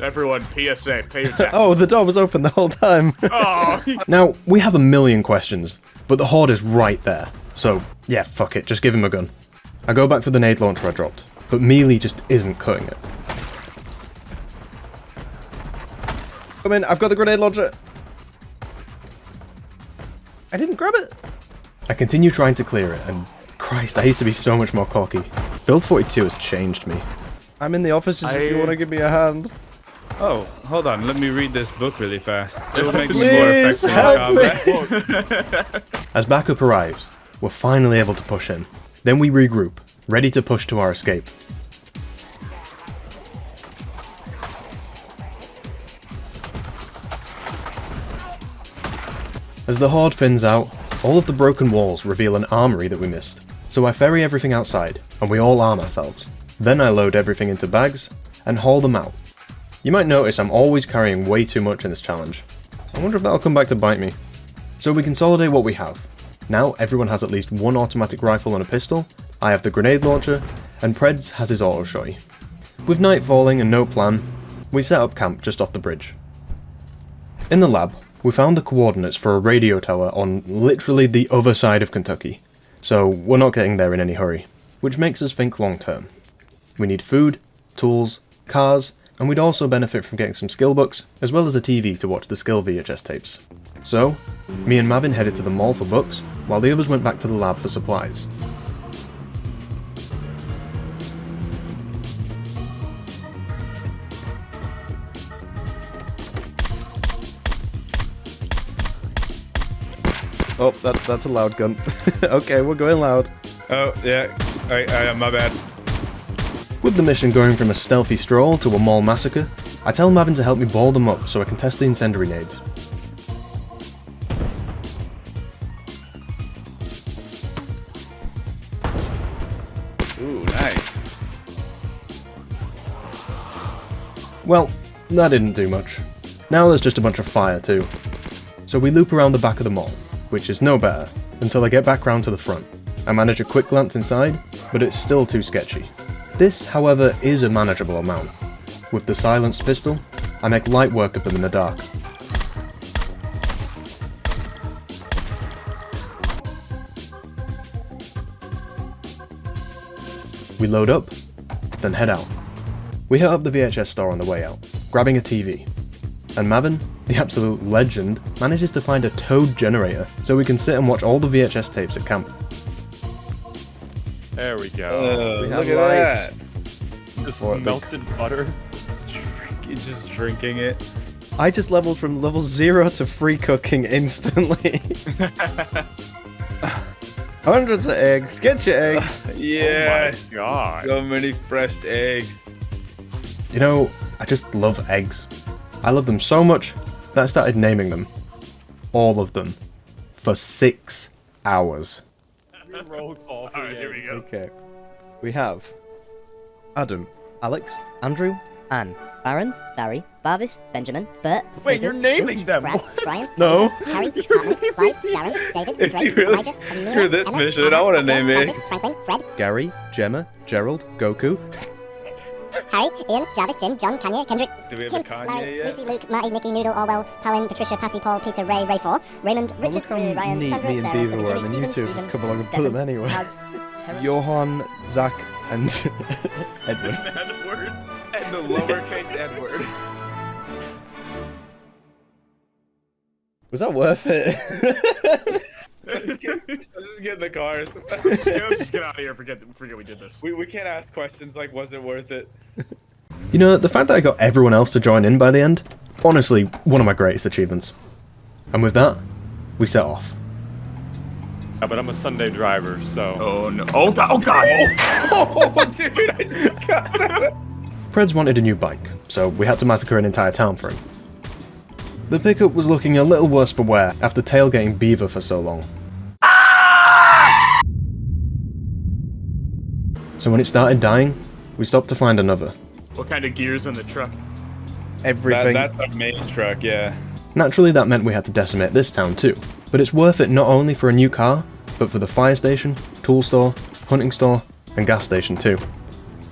Everyone, PSA, pay your taxes. Oh, the door was open the whole time. Oh. Now, we have a million questions, but the horde is right there. So, yeah, fuck it, just give him a gun. I go back for the nade launcher I dropped, but melee just isn't cutting it. Come in, I've got the grenade launcher. I didn't grab it. I continue trying to clear it, and Christ, I used to be so much more cocky. Build 42 has changed me. I'm in the offices if you want to give me a hand. Oh, hold on. Let me read this book really fast. It'll make me more Please effective in help combat. As backup arrives, we're finally able to push in. Then we regroup, ready to push to our escape. As the horde thins out, all of the broken walls reveal an armory that we missed. So I ferry everything outside, and we all arm ourselves. Then I load everything into bags, and haul them out. You might notice I'm always carrying way too much in this challenge. I wonder if that'll come back to bite me. So we consolidate what we have. Now everyone has at least one automatic rifle and a pistol, I have the grenade launcher, and Predz has his auto shotty. With night falling and no plan, we set up camp just off the bridge. In the lab, we found the coordinates for a radio tower on literally the other side of Kentucky, so we're not getting there in any hurry, which makes us think long term. We need food, tools, cars, and we'd also benefit from getting some skill books, as well as a TV to watch the skill VHS tapes. So, me and Mavin headed to the mall for books, while the others went back to the lab for supplies. Oh, that's a loud gun. Okay, we're going loud. Oh, yeah. My bad. With the mission going from a stealthy stroll to a mall massacre, I tell Mavin to help me ball them up so I can test the incendiary nades. Ooh, nice. Well, that didn't do much. Now there's just a bunch of fire too. So we loop around the back of the mall, which is no better, until I get back round to the front. I manage a quick glance inside, but it's still too sketchy. This, however, is a manageable amount. With the silenced pistol, I make light work of them in the dark. We load up, then head out. We hit up the VHS store on the way out, grabbing a TV. And Mavin, the absolute legend, manages to find a toad generator so we can sit and watch all the VHS tapes at camp. There we go. Look at that. Just melted butter. Just drinking it. I just leveled from level 0 to free cooking instantly. Hundreds of eggs. Get your eggs. Yes. Oh my God. So many fresh eggs. You know, I just love eggs. I love them so much that I started naming them. All of them. For 6 hours. Roll call for Alright, here we go. Okay. We have Adam, Alex, Andrew, Anne, Baron, Barry, Barvis, Benjamin, Bert. Wait, you're naming them. Brad, Brian, No. Harry, Hartman, Clive, Darren, David, Is he Drake, really? Elijah, Screw Emilio, this Emma, mission. Anna, I want to Ezra, name Francis, eggs. Franklin, Fred, Gary, Gemma, Gerald, Goku. Harry, Ian, Jarvis, Jim, John, Kanye, Kendrick, Do we have Kim, a Kanye Larry, yet? Lucy, Luke, Marty, Mickey, Noodle, Orwell, Palin, Patricia, Patty, Paul, Peter, Ray, Ray 4, Raymond, Oh, Richard, look how Ryan, neat Sandra, me and Sarah, Beaver Stephen, were, and Jimmy, then you two Stephen, just Stephen, come along and put them Devon, anywhere. Kaz, Terrence. Johan, Zach, and Edward. Edward. And the lowercase Edward. Was that worth it? Let's just get in the cars. Yeah, let's just get out of here. Forget we did this. We can't ask questions like, was it worth it? You know, the fact that I got everyone else to join in by the end, honestly, one of my greatest achievements. And with that, we set off. Yeah, but I'm a Sunday driver, so. Oh no! Oh God! Oh God! Oh, dude, I just got that. Predz wanted a new bike, so we had to massacre an entire town for him. The pickup was looking a little worse for wear after tailgating Beaver for so long. So when it started dying, we stopped to find another. What kind of gears on the truck? Everything. That's our main truck, yeah. Naturally, that meant we had to decimate this town too, but it's worth it not only for a new car, but for the fire station, tool store, hunting store, and gas station too.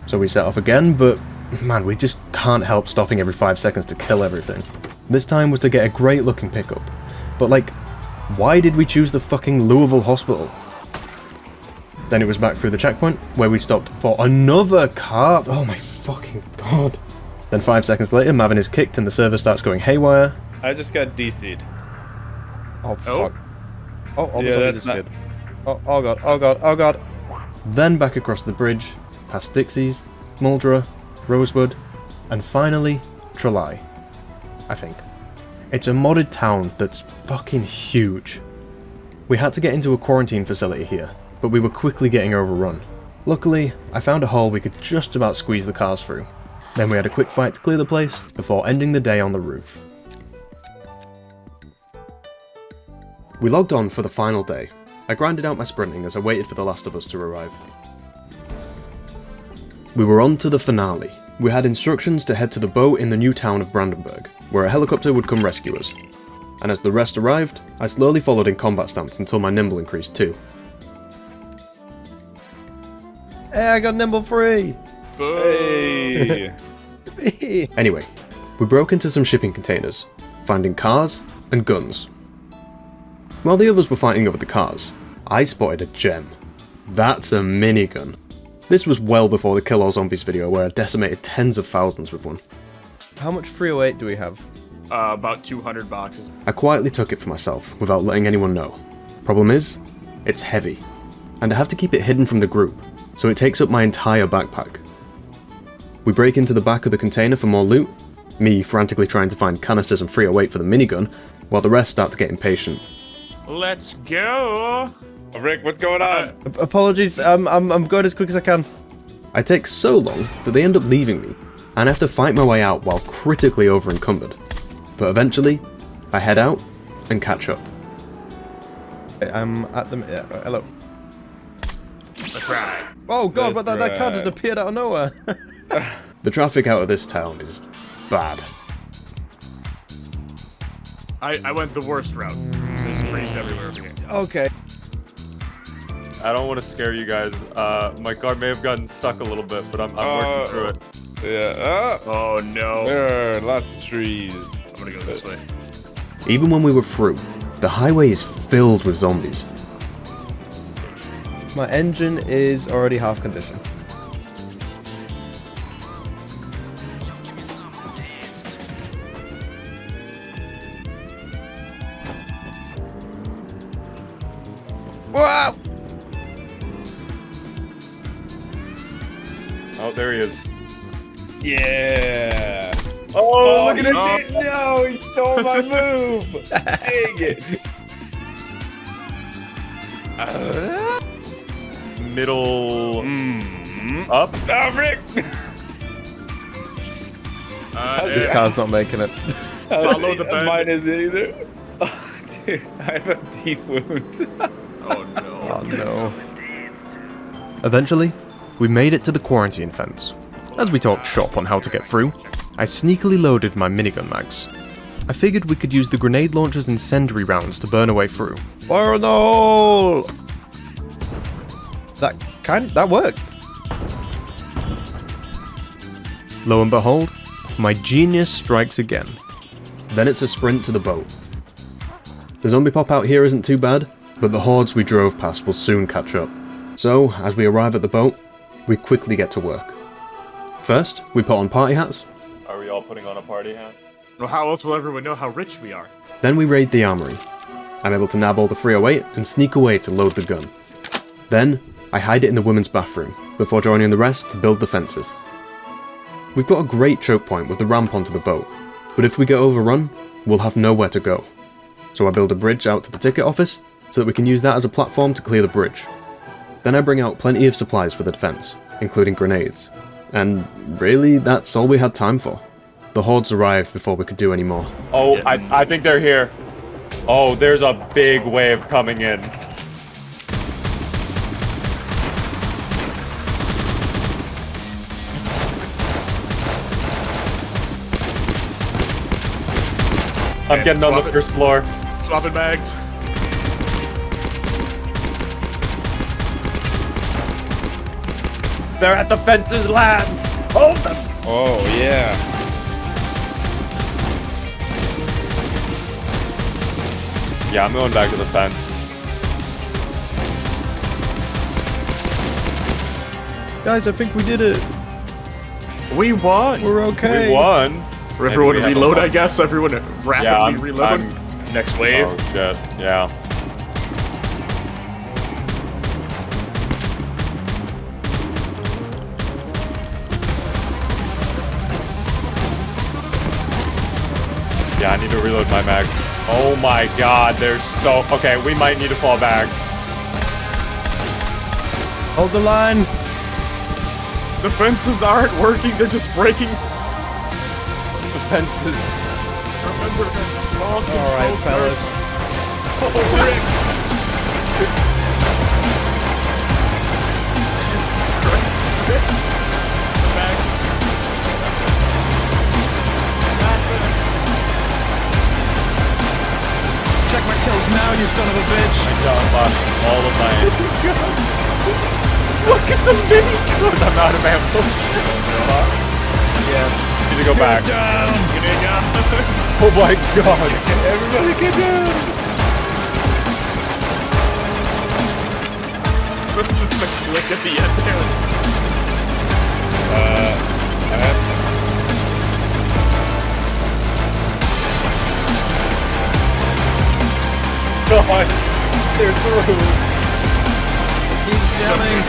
So we set off again, but man, we just can't help stopping every 5 seconds to kill everything. This time was to get a great looking pickup, but like, why did we choose the fucking Louisville hospital? Then it was back through the checkpoint, where we stopped for another car. Oh my fucking god. Then 5 seconds later, Mavin is kicked and the server starts going haywire. I just got DC'd. Oh fuck. Oh, Yeah, the that's zombies not- are good. Oh god, oh god, oh god. Then back across the bridge, past Dixie's, Muldra, Rosewood, and finally, Trelai. I think. It's a modded town that's fucking huge. We had to get into a quarantine facility here, but we were quickly getting overrun. Luckily, I found a hole we could just about squeeze the cars through. Then we had a quick fight to clear the place, before ending the day on the roof. We logged on for the final day. I grinded out my sprinting as I waited for the last of us to arrive. We were on to the finale. We had instructions to head to the boat in the new town of Brandenburg, where a helicopter would come rescue us. And as the rest arrived, I slowly followed in combat stance until my nimble increased too. Hey, I got nimble free. Hey. Anyway, we broke into some shipping containers, finding cars and guns. While the others were fighting over the cars, I spotted a gem. That's a minigun. This was well before the Kill All Zombies video where I decimated tens of thousands with one. How much 308 do we have? About 200 boxes. I quietly took it for myself without letting anyone know. Problem is, it's heavy, and I have to keep it hidden from the group, so it takes up my entire backpack. We break into the back of the container for more loot, me frantically trying to find canisters and 308 for the minigun, while the rest start to get impatient. Let's go. Rick, what's going on? Apologies, I'm going as quick as I can. I take so long that they end up leaving me, and I have to fight my way out while critically over-encumbered. But eventually, I head out and catch up. I'm at the... hello. That's right. Oh god, That's but that car just right. appeared out of nowhere. The traffic out of this town is bad. I went the worst route. There's trees everywhere over here. Okay. I don't want to scare you guys. My car may have gotten stuck a little bit, but I'm working through it. Yeah. Oh no. There are lots of trees. I'm gonna go this way. Even when we were through, the highway is filled with zombies. My engine is already half condition. Wow! Oh, there he is. Yeah. Oh, look at it. No, he stole my move. Dang it. Middle. Up. Oh, Rick! This car's not making it. Follow the bend. Mine isn't either. Oh, dude, I have a deep wound. Oh no. Oh no. Eventually, we made it to the quarantine fence. As we talked shop on how to get through, I sneakily loaded my minigun mags. I figured we could use the grenade launcher's incendiary rounds to burn a way through. Fire in the hole! That worked. Lo and behold, my genius strikes again. Then it's a sprint to the boat. The zombie pop out here isn't too bad, but the hordes we drove past will soon catch up. So, as we arrive at the boat, we quickly get to work. First, we put on party hats. Are we all putting on a party hat? Well, how else will everyone know how rich we are? Then we raid the armory. I'm able to nab all the 308 and sneak away to load the gun. Then, I hide it in the women's bathroom, before joining the rest to build the fences. We've got a great choke point with the ramp onto the boat, but if we get overrun, we'll have nowhere to go. So I build a bridge out to the ticket office, so that we can use that as a platform to clear the bridge. Then I bring out plenty of supplies for the defense, including grenades. And really, that's all we had time for. The hordes arrived before we could do any more. Oh, I think they're here. Oh, there's a big wave coming in. I'm getting on the first floor. Swapping bags. They're at the fences, lads! Hold them! Oh, yeah. Yeah, I'm going back to the fence. Guys, I think we did it. We won. We're okay. We won. Everyone reload, I guess. Everyone rapidly reload. Next wave. Oh, shit. Yeah. Yeah, I need to reload my mags. Oh my god, there's so... Okay, we might need to fall back. Hold the line. The fences aren't working, they're just breaking. The fences. Remember that small Alright, fellas. Oh, Rick. Max. Check my kills now, you son of a bitch. I got lost all of my... Look at the mini-gun. I'm out of ammo. Yeah. Need to go back. Down. Get down. Oh my god. Everybody get down. Let's just the click at the end there. God, they're through. Keep jamming.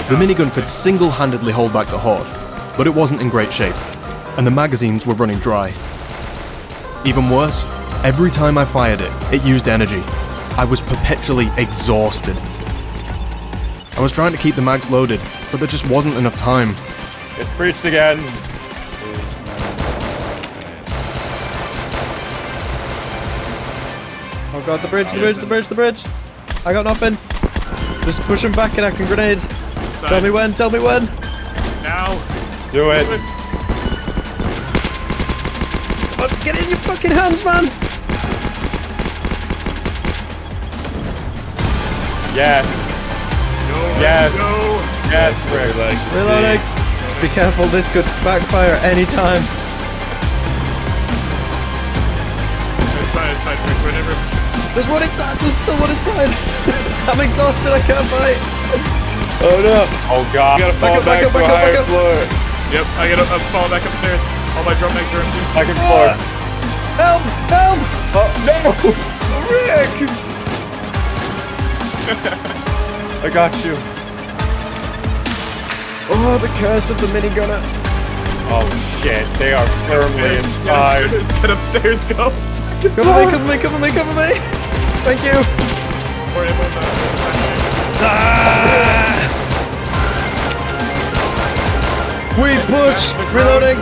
The minigun could single-handedly hold back the horde, but it wasn't in great shape, and the magazines were running dry. Even worse, every time I fired it, it used energy. I was perpetually exhausted. I was trying to keep the mags loaded, but there just wasn't enough time. It's breached again. Oh god, the bridge, the bridge, the bridge, the bridge. I got nothing. Just push him back and I can grenade. Side. Tell me when, tell me when. Now. Do it. Get in your fucking hands, man. Yes. Go, Yes. Go. Yes, Rick. Reloading. Just be careful, this could backfire anytime. It's fine, Rick, whatever. There's one inside, there's still one inside. I'm exhausted, I can't fight. Oh no. Oh god. You gotta fall back to a higher floor. Yep, I gotta fall back upstairs. All my drum mags are empty. Second floor. Help! Help! Oh, no! Rick! I got you. Oh, the curse of the minigunner. Oh shit, they are firmly inside. Get upstairs, go. Cover me, cover me, cover me. Thank you. Worry about that. We push. Reloading.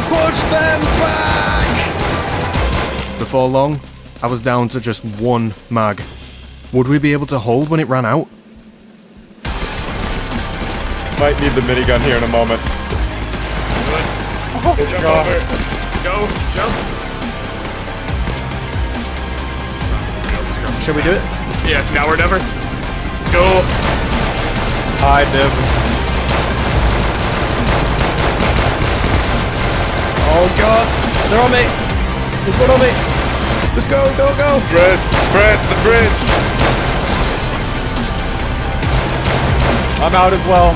Push them back! Before long, I was down to just one mag. Would we be able to hold when it ran out? Might need the minigun here in a moment. Oh, jump over. Go, jump. Shall we do it? Yeah, now or never. Go. Hi, Div. Oh god, they're on me. There's one on me. Let's go, go, go. Predz, the bridge. I'm out as well.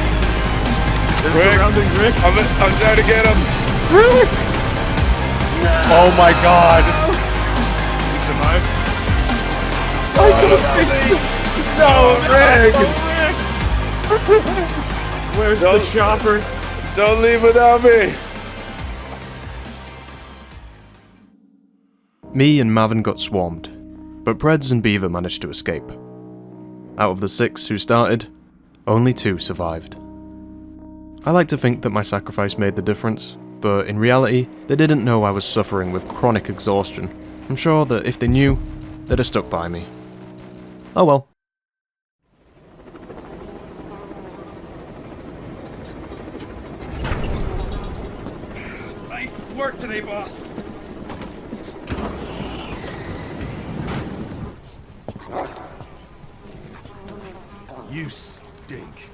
They're surrounding Rick. I'm trying to get him. Really? No. Oh my god. You survived? No, Rick! Where's the chopper? Don't leave without me. Me and Mavin got swarmed, but Predz and Beaver managed to escape. Out of the 6 who started, only 2 survived. I like to think that my sacrifice made the difference, but in reality, they didn't know I was suffering with chronic exhaustion. I'm sure that if they knew, they'd have stuck by me. Oh well. Nice work today, boss. You stink.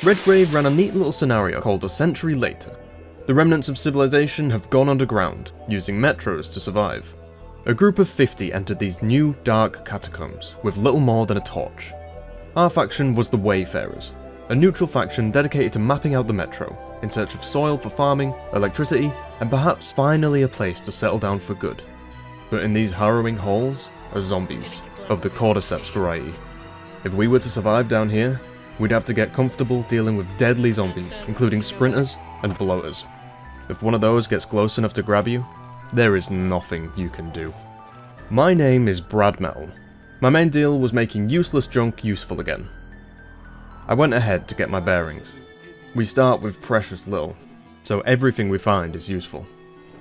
Redgrave ran a neat little scenario called A Century Later. The remnants of civilization have gone underground, using metros to survive. A group of 50 entered these new, dark catacombs with little more than a torch. Our faction was the Wayfarers, a neutral faction dedicated to mapping out the metro, in search of soil for farming, electricity, and perhaps finally a place to settle down for good. But in these harrowing halls are zombies, of the cordyceps variety. If we were to survive down here, we'd have to get comfortable dealing with deadly zombies, including sprinters and bloaters. If one of those gets close enough to grab you, there is nothing you can do. My name is Brad Metal. My main deal was making useless junk useful again. I went ahead to get my bearings. We start with precious little, so everything we find is useful.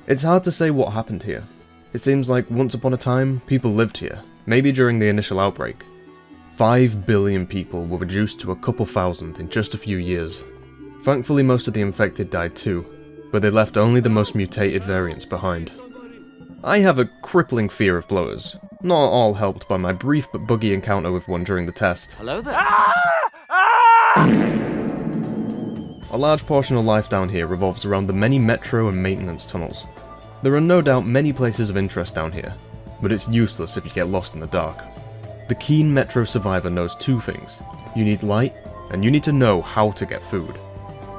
It's hard to say what happened here. It seems like once upon a time, people lived here, maybe during the initial outbreak. 5 billion people were reduced to a couple thousand in just a few years. Thankfully most of the infected died too, but they left only the most mutated variants behind. I have a crippling fear of bloaters, not all helped by my brief but buggy encounter with one during the test. Hello there. A large portion of life down here revolves around the many metro and maintenance tunnels. There are no doubt many places of interest down here, but it's useless if you get lost in the dark. The keen metro survivor knows 2 things. You need light, and you need to know how to get food.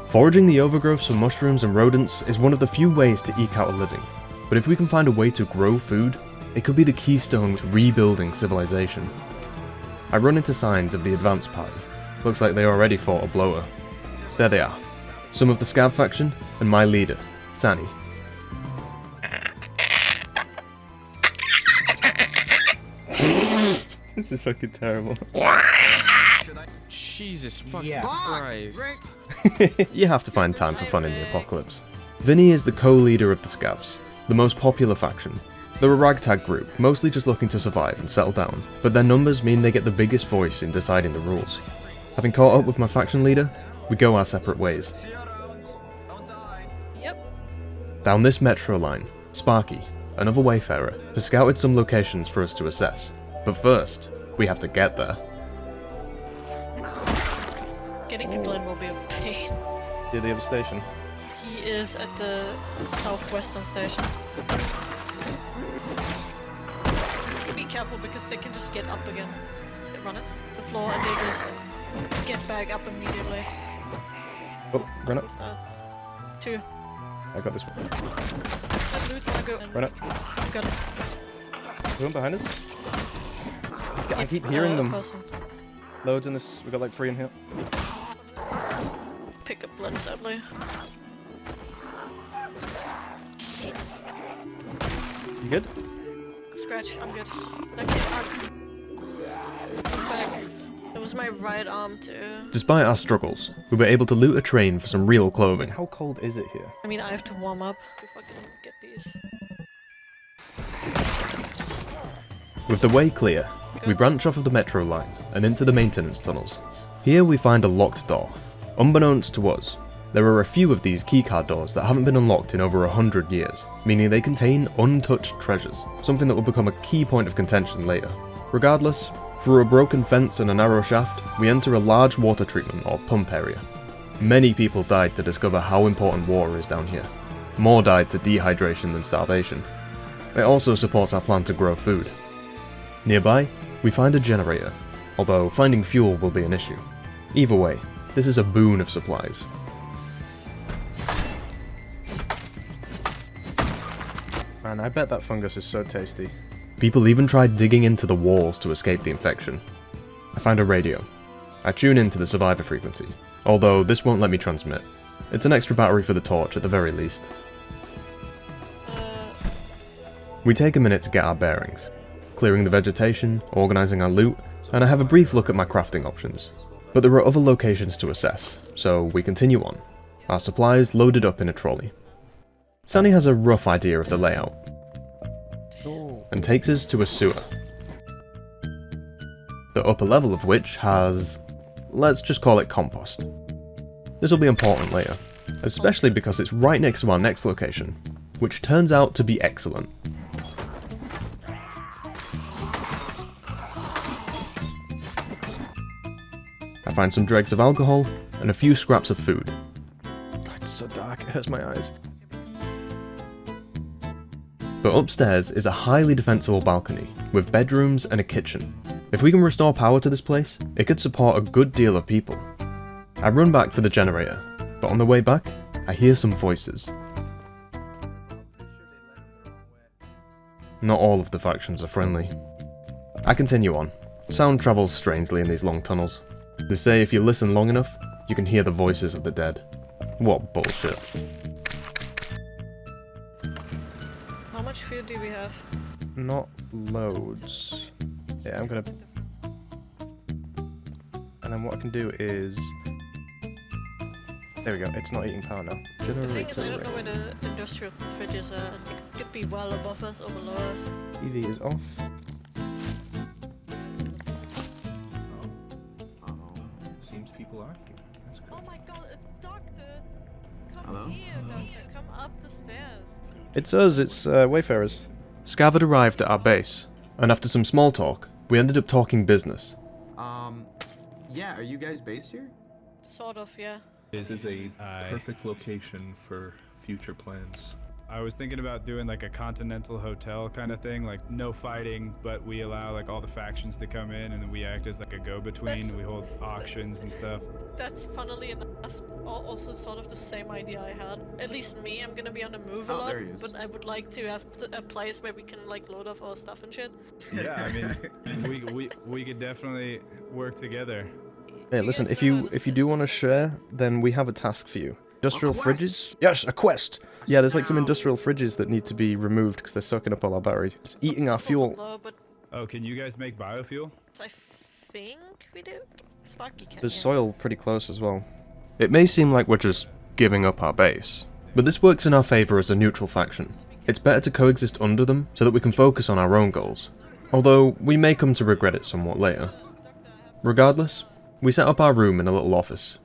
Foraging the overgrowths of mushrooms and rodents is one of the few ways to eke out a living, but if we can find a way to grow food, it could be the keystone to rebuilding civilization. I run into signs of the advance party. Looks like they already fought a bloater. There they are. Some of the Scav faction, and my leader, Sani. This is fucking terrible. Jesus fucking Christ. You have to find time for fun in the apocalypse. Vinny is the co-leader of the Scavs, the most popular faction. They're a ragtag group, mostly just looking to survive and settle down, but their numbers mean they get the biggest voice in deciding the rules. Having caught up with my faction leader, we go our separate ways. Down this metro line, Sparky, another wayfarer, has scouted some locations for us to assess. But first, we have to get there. Getting to Glen will be a pain. To the other station. He is at the southwestern station. Be careful because they can just get up again. They run it, the floor, and they just get back up immediately. Oh, run up. 2. I got this one. Loot, wanna go? Run up. Got it. One behind us. I keep hearing them. Person. Loads in this. We got like 3 in here. Pick up blood, sadly. You good? Scratch, I'm good. Okay, I'm back. It was my right arm too. Despite our struggles, we were able to loot a train for some real clothing. How cold is it here? I mean, I have to warm up before I can get these. With the way clear, we branch off of the metro line and into the maintenance tunnels. Here we find a locked door. Unbeknownst to us, there are a few of these keycard doors that haven't been unlocked in over 100 years, meaning they contain untouched treasures, something that will become a key point of contention later. Regardless, through a broken fence and a narrow shaft, we enter a large water treatment or pump area. Many people died to discover how important water is down here. More died to dehydration than starvation. It also supports our plan to grow food. Nearby, we find a generator, although finding fuel will be an issue. Either way, this is a boon of supplies. Man, I bet that fungus is so tasty. People even tried digging into the walls to escape the infection. I find a radio. I tune into the survivor frequency, although this won't let me transmit. It's an extra battery for the torch at the very least. We take a minute to get our bearings, clearing the vegetation, organising our loot, and I have a brief look at my crafting options. But there are other locations to assess, so we continue on, our supplies loaded up in a trolley. Sunny has a rough idea of the layout, and takes us to a sewer. The upper level of which has, let's just call it compost. This will be important later, especially because it's right next to our next location, which turns out to be excellent. I find some dregs of alcohol and a few scraps of food. God, it's so dark, it hurts my eyes. But upstairs is a highly defensible balcony, with bedrooms and a kitchen. If we can restore power to this place, it could support a good deal of people. I run back for the generator, but on the way back, I hear some voices. Not all of the factions are friendly. I continue on. Sound travels strangely in these long tunnels. They say if you listen long enough, you can hear the voices of the dead. What bullshit. How much food do we have? Not loads. Yeah, I'm gonna... And then what I can do is... There we go, it's not eating power now. The thing is, I don't know where the industrial fridges are. It could be well above us or below us. TV is off. Seems people are here. That's good. Oh my god, it's Doctor! Come Hello? here, Doctor. Come up the stairs. It's us, it's Wayfarers. Scav had arrived at our base, and after some small talk, we ended up talking business. Yeah, are you guys based here? Sort of, yeah. This is a perfect location for future plans. I was thinking about doing like a continental hotel kind of thing, like no fighting, but we allow like all the factions to come in and then we act as like a go-between. We hold auctions and stuff. That's funnily enough also sort of the same idea I had. At least me, I'm gonna be on the move a lot, there he is. but I would like to have a place where we can like load off our stuff and shit. Yeah, I mean, we could definitely work together. Hey, listen, if you do want to share, then we have a task for you. Industrial fridges? Yes, a quest! Yeah, there's like some industrial fridges that need to be removed because they're sucking up all our batteries. It's eating our fuel. Oh, can you guys make biofuel? I think we do. Sparky can. There's soil pretty close as well. It may seem like we're just giving up our base, but this works in our favour as a neutral faction. It's better to coexist under them so that we can focus on our own goals, although we may come to regret it somewhat later. Regardless, we set up our room in a little office.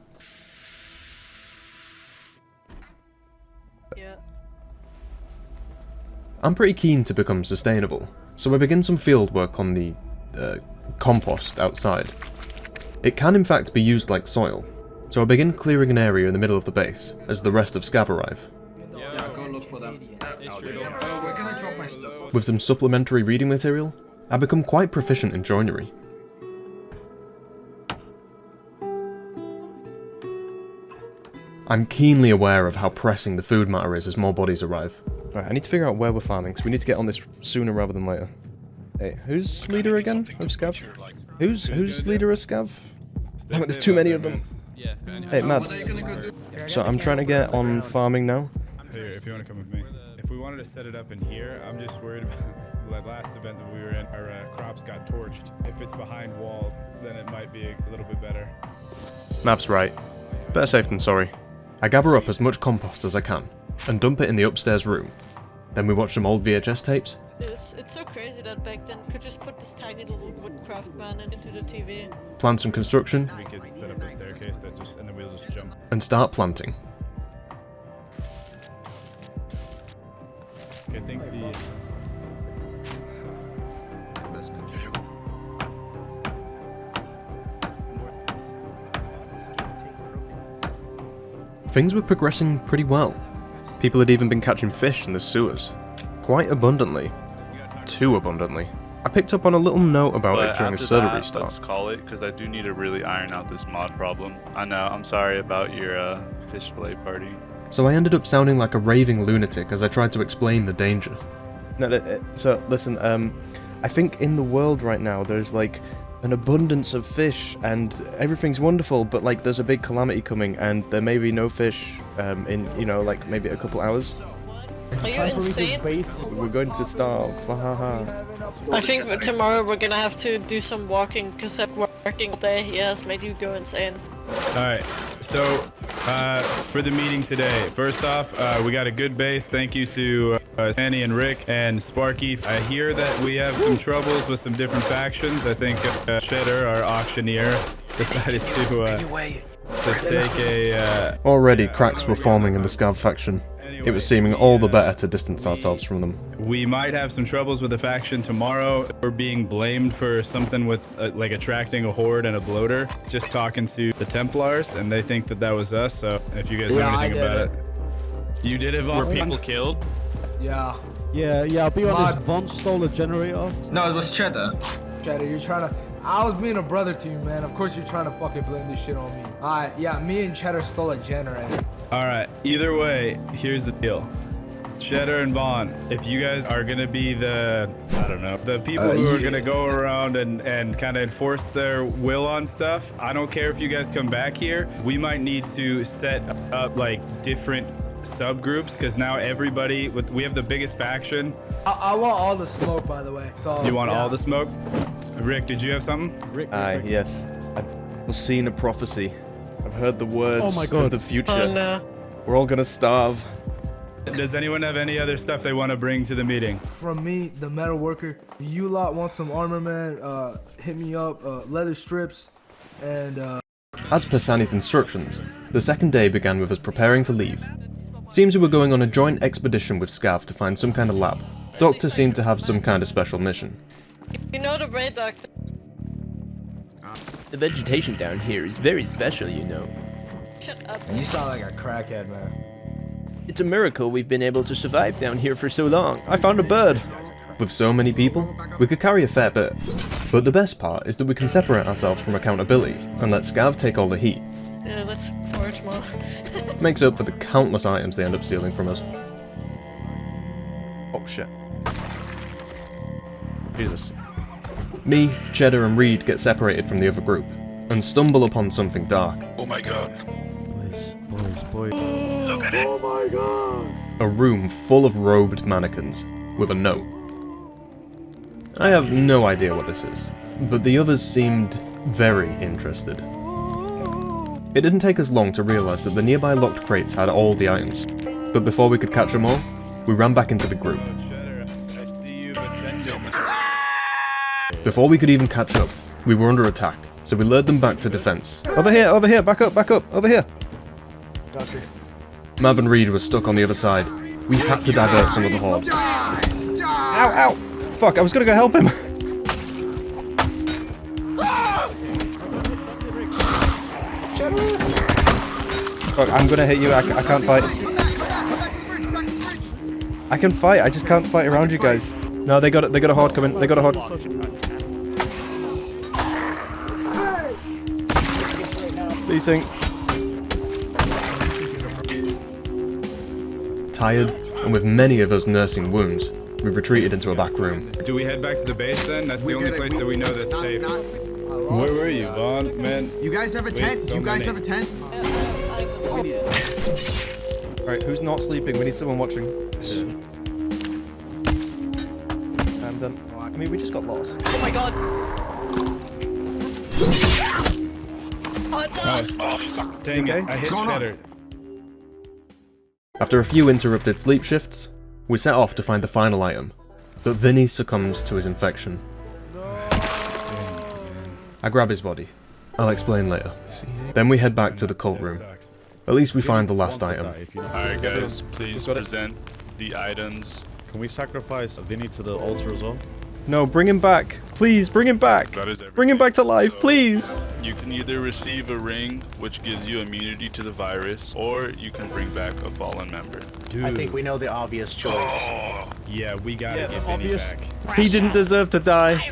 I'm pretty keen to become sustainable, so I begin some field work on the compost outside. It can in fact be used like soil, so I begin clearing an area in the middle of the base as the rest of Scav arrive. Yeah, go look for them. We're gonna drop my stuff. With some supplementary reading material, I become quite proficient in joinery. I'm keenly aware of how pressing the food matter is as more bodies arrive. Right, I need to figure out where we're farming, so we need to get on this sooner rather than later. Hey, who's leader again of Scav? Who's leader of Scav? Damn it, there's too many of them. Hey, Matt. So I'm trying to get on farming now. Here, if you want to come with me. If we wanted to set it up in here, I'm just worried about the last event that we were in. Our crops got torched. If it's behind walls, then it might be a little bit better. Mav's right. Better safe than sorry. I gather up as much compost as I can, and dump it in the upstairs room. Then we watch some old VHS tapes. It's so crazy that back then you could just put this tiny little woodcraft man into the TV. Plan some construction. We could set up a staircase that just, and then we'll just jump. And start planting. I think the... Things were progressing pretty well. People had even been catching fish in the sewers. Quite abundantly. Too abundantly. I picked up on a little note about it during a server restart. Let's call it, because I do need to really iron out this mod problem. I know, I'm sorry about your fish fillet party. So I ended up sounding like a raving lunatic as I tried to explain the danger. No, so listen, I think in the world right now there's like an abundance of fish and everything's wonderful, but like there's a big calamity coming and there may be no fish in, you know, like maybe a couple hours. Are you insane? We're going to starve. I think tomorrow we're gonna have to do some walking because that working all day has made you go insane. Alright, so for the meeting today, first off, we got a good base. Thank you to Annie and Rick and Sparky. I hear that we have some troubles with some different factions. I think Cheddar, our auctioneer, decided to take a... Already cracks were forming in the Scav faction. It was seeming all the better to distance ourselves from them. We might have some troubles with the faction tomorrow. We're being blamed for something with like attracting a horde and a bloater. Just talking to the Templars, and they think that that was us. So if you guys know anything about it, you did it. Vaughn? Were people killed? Yeah. I'll be honest, Vaughn stole the generator. No, it was Cheddar. Cheddar, you're trying to... I was being a brother to you, man. Of course you're trying to fucking blame this shit on me. Alright, yeah, me and Cheddar stole a generator. Alright, either way, here's the deal. Cheddar and Vaughn, if you guys are gonna be the, I don't know, the people who are gonna go around and kind of enforce their will on stuff, I don't care if you guys come back here. We might need to set up like different subgroups because now everybody we have the biggest faction. I want all the smoke, by the way. So, you want all the smoke? Rick, did you have something? Rick. Yes. I've seen a prophecy. I've heard the words of the future. Oh, no. We're all gonna starve. Does anyone have any other stuff they want to bring to the meeting? From me, the metal worker, you lot want some armor, man, hit me up, leather strips, and As per Sanny's instructions, the second day began with us preparing to leave. Seems we were going on a joint expedition with Scav to find some kind of lab. Doctor seemed to have some kind of special mission. You know the brain doctor. The vegetation down here is very special, you know. Shut up. you sound like a crackhead, man. It's a miracle we've been able to survive down here for so long. I found a bird. With so many people, we could carry a fair bit. But the best part is that we can separate ourselves from accountability and let Scav take all the heat. Yeah, let's forage more. Makes up for the countless items they end up stealing from us. Oh shit. Jesus. Me, Cheddar and Reed get separated from the other group, and stumble upon something dark. Oh my god. Boys. Look at it. Oh my god. A room full of robed mannequins, with a note. I have no idea what this is, but the others seemed very interested. It didn't take us long to realise that the nearby locked crates had all the items, but before we could catch them all, we ran back into the group. Before we could even catch up, we were under attack, so we lured them back to defense. Over here, back up, over here. Gotcha. Mav and Reed were stuck on the other side. We had to divert some of the horde. Ow! Fuck, I was gonna go help him. Fuck, I'm gonna hit you, I can't fight. I can fight, I just can't fight around you guys. No, they got a horde coming, they got a horde. Desync. tired, and with many of us nursing wounds, we've retreated into a back room. Do we head back to the base then? That's the only place that we know that's safe. Where were you, Vaughn? Man. You guys have a tent? You guys have a tent? Alright, who's not sleeping? We need someone watching. And then, I mean, we just got lost. Oh my god! Oh, it does! Oh, dang it, I hit Cheddar. After a few interrupted sleep shifts, we set off to find the final item, but Vinny succumbs to his infection. I grab his body. I'll explain later. Then we head back to the cult room. At least we find the last item. Alright guys, please present the items. Can we sacrifice Vinny to the altar as well? No, bring him back. Please, bring him back. Bring him back to life, please. You can either receive a ring, which gives you immunity to the virus, or you can bring back a fallen member. Dude. I think we know the obvious choice. Oh, yeah, we gotta get Vinny back. He didn't deserve to die.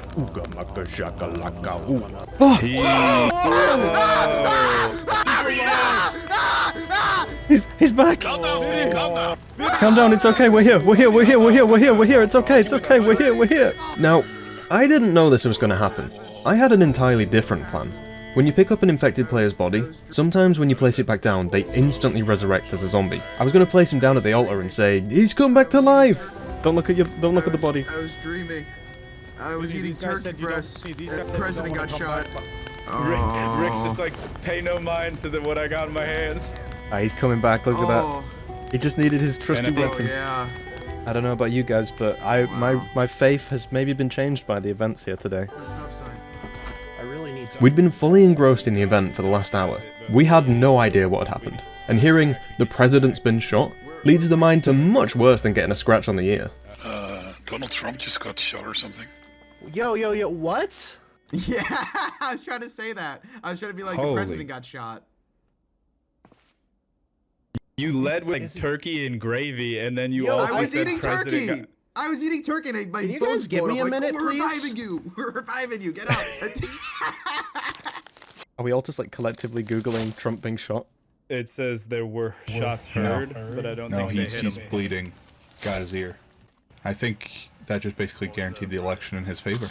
He's back. Calm down, Vinny, calm down. Calm down, it's okay, we're here, it's okay, we're here. Now, I didn't know this was going to happen. I had an entirely different plan. When you pick up an infected player's body, sometimes when you place it back down, they instantly resurrect as a zombie. I was going to place him down at the altar and say, he's come back to life! Don't look at the body. I was dreaming. I was eating turkey breast. The president got shot. Rick's just like, pay no mind to what I got in my hands. Ah, he's coming back, look at that. He just needed his trusty weapon. Yeah. I don't know about you guys, but my faith has maybe been changed by the events here today. I really need some. We'd been fully engrossed in the event for the last hour. We had no idea what had happened, and hearing the president's been shot leads the mind to much worse than getting a scratch on the ear. Donald Trump just got shot or something. Yo, what? Yeah, I was trying to say that. I was trying to be like, the president got shot. You led with like, turkey and gravy, and then you also said president got... I was eating turkey, and my you bones guys give me a minute, we're please? reviving you. We're reviving you. Get out. Are we all just like collectively Googling Trump being shot? It says there were shots heard, but I don't think they hit him. He's bleeding. Got his ear. I think that just basically guaranteed the election in his favor.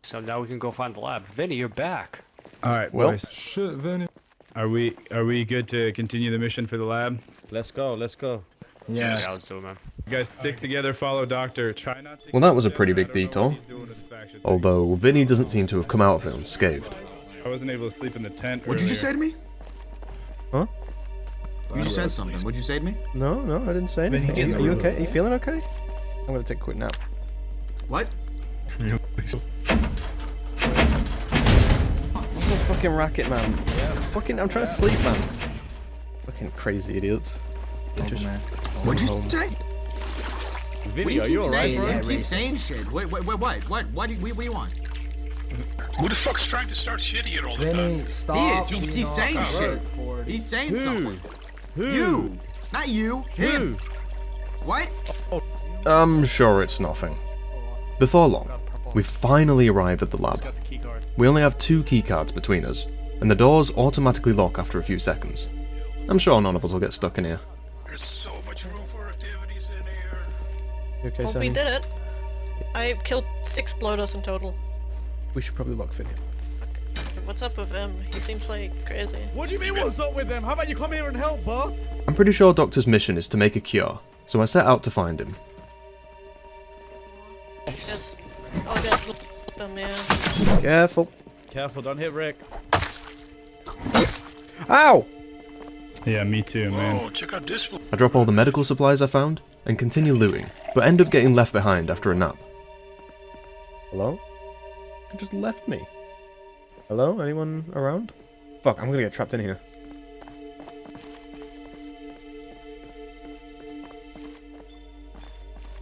So now we can go find the lab. Vinny, you're back. All right, well, boys. Shit, Vinny. Are we good to continue the mission for the lab? Let's go. Yeah, let's do it, man. You guys stick together, follow Doctor. Try not to... Well, that was a pretty big detour. Although, Vinny doesn't seem to have come out of it unscathed. I wasn't able to sleep in the tent What'd you just say to me? Huh? You just said something. What'd you say to me? No, I didn't say anything. Are you okay? Are you feeling okay? I'm gonna take a quick nap. What? What's the fucking racket, man? Fucking, I'm trying to sleep, man. Fucking crazy idiots. What'd you say? Vinny, are you alright, bro? You keep saying shit. What do you want? Who the fuck's trying to start shit here all the time? Stop. He's saying shit. He's saying something. You. Not you. Him. What? I'm sure it's nothing. Before long, we finally arrived at the lab. We only have 2 keycards between us, and the doors automatically lock after a few seconds. I'm sure none of us will get stuck in here. There's so much room for activities in here. You okay, Well, Sammy? we did it. I killed 6 bloaters in total. We should probably lock Vinny. What's up with him? He seems like crazy. What do you mean what's up with them? How about you come here and help, bro? I'm pretty sure Doctor's mission is to make a cure, so I set out to find him. Yes. Oh, yes. Them, yeah. Careful. Careful, don't hit Rick. Ow! Yeah, me too, man. Oh, check out this. I drop all the medical supplies I found, and continue looting, but end up getting left behind after a nap. Hello? You just left me. Hello? Anyone around? Fuck, I'm gonna get trapped in here.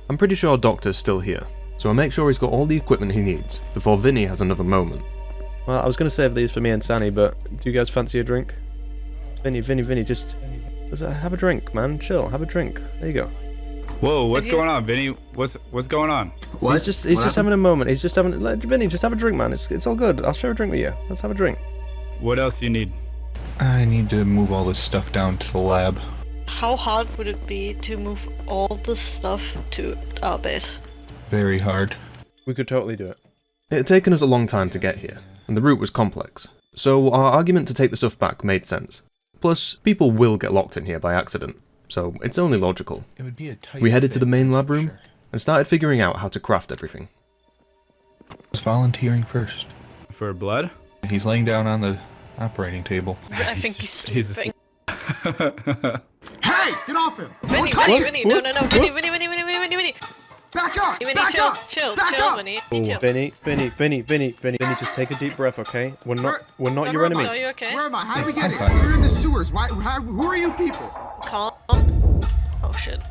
I'm pretty sure Doctor's still here, so I make sure he's got all the equipment he needs, before Vinny has another moment. Well, I was gonna save these for me and Sani, but do you guys fancy a drink? Vinny, just have a drink, man. Chill, have a drink. There you go. Whoa, what's going on, Vinny? What's going on? What? He's just having a moment. He's just having. Vinny, just have a drink, man. It's all good. I'll share a drink with you. Let's have a drink. What else you need? I need to move all this stuff down to the lab. how hard would it be to move all the stuff to our base? Very hard. We could totally do it. It had taken us a long time to get here, and the route was complex, so our argument to take the stuff back made sense. Plus, people will get locked in here by accident, so it's only logical. It would be a tight We headed to the fit, main lab for room, sure. and started figuring out how to craft everything. He's volunteering first. For blood? He's laying down on the operating table. I think he's sleeping. Hey, get off him! Vinny, Don't touch Vinny, him! Vinny, no, no, no, Vinny, Vinny, Vinny, Vinny, Vinny, Vinny. Back up! Vinny, Back chill, up! chill, Back chill, up! Vinny, Oh, chill. Vinny, just take a deep breath, okay? We're not your enemy. Are you okay? Where am I? How did we get here? We're in the sewers. Who are you people? Calm. Oh shit.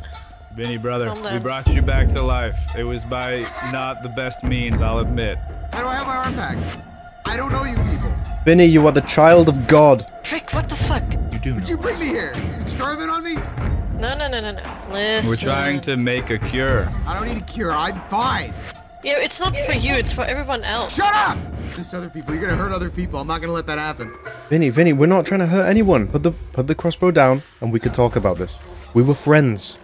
Vinny, brother, Calm we down. brought you back to life. It was by not the best means, I'll admit. How do I have my arm back? I don't know you people. Vinny, you are the child of God. Frick, what the fuck? You do What'd you bring me here? You experimenting on me? No. Listen. We're trying to make a cure. I don't need a cure. I'm fine. Yeah, it's not for you, it's for everyone else. Shut up! This other people. You're gonna hurt other people. I'm not gonna let that happen. Vinny, we're not trying to hurt anyone. Put the crossbow down, and we can talk about this. We were friends.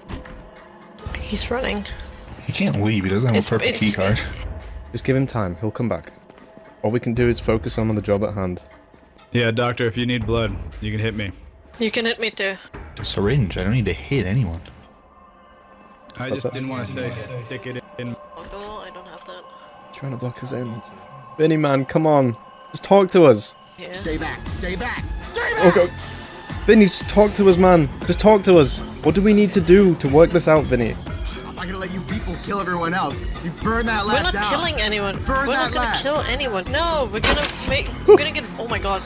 He's running. He can't leave. He doesn't have a perfect key card. Just give him time. He'll come back. All we can do is focus on the job at hand. Yeah, doctor, if you need blood, you can hit me. You can hit me too. A syringe. I don't need to hit anyone. I just didn't want to say stick it in. Oh, I don't have that. Trying to block us in. Vinny, man, come on. Just talk to us. Yeah. Stay back. Stay back. Stay back. Okay. Vinny, just talk to us, man. Just talk to us. What do we need to do to work this out, Vinny? I'm not gonna let you people kill everyone else. You burn that We're lab not down. killing anyone. Burn We're not that gonna lab. kill anyone. No, we're gonna get. Oh my god.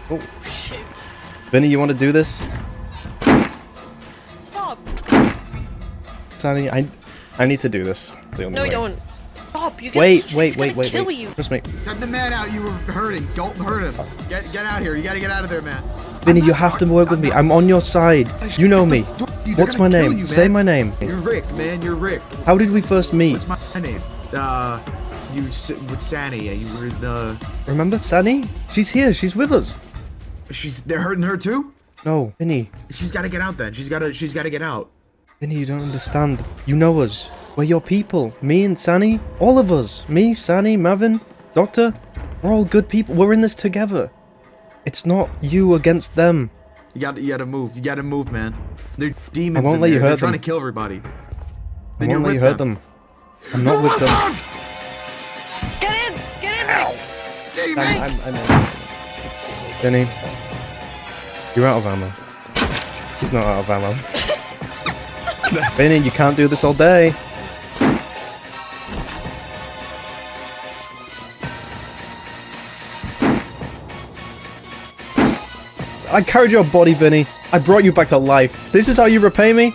Oh. Shit. Vinny, you want to do this? Stop. Sonny, I need to do this. The only No, way. you don't. Stop. You Wait. He's gonna kill you. Trust me. Send the man out. You were hurting. Don't hurt him. Get out here. You gotta get out of there, man. Vinny, you have to work with me. I'm on your side. You know me. What's my name? Say my name. You're Rick, man. You're Rick. How did we first meet? What's my name? You with Sani. You were the. Remember Sani? She's here. She's with us. They're hurting her too. No, Vinny. She's gotta get out then. She's gotta get out. Vinny, you don't understand. You know us. We're your people. Me and Sani. All of us. Me, Sani, Mavin, Doctor. We're all good people. We're in this together. It's not you against them. You gotta move. You gotta move, man. They're demons. I won't let you hurt They're trying them. to kill everybody. I Then you're won't let you with hurt them. I'm not with them. Get in! Get in! I'm in. Vinny, you're out of ammo. He's not out of ammo. Vinny, you can't do this all day. I carried your body, Vinny. I brought you back to life. This is how you repay me?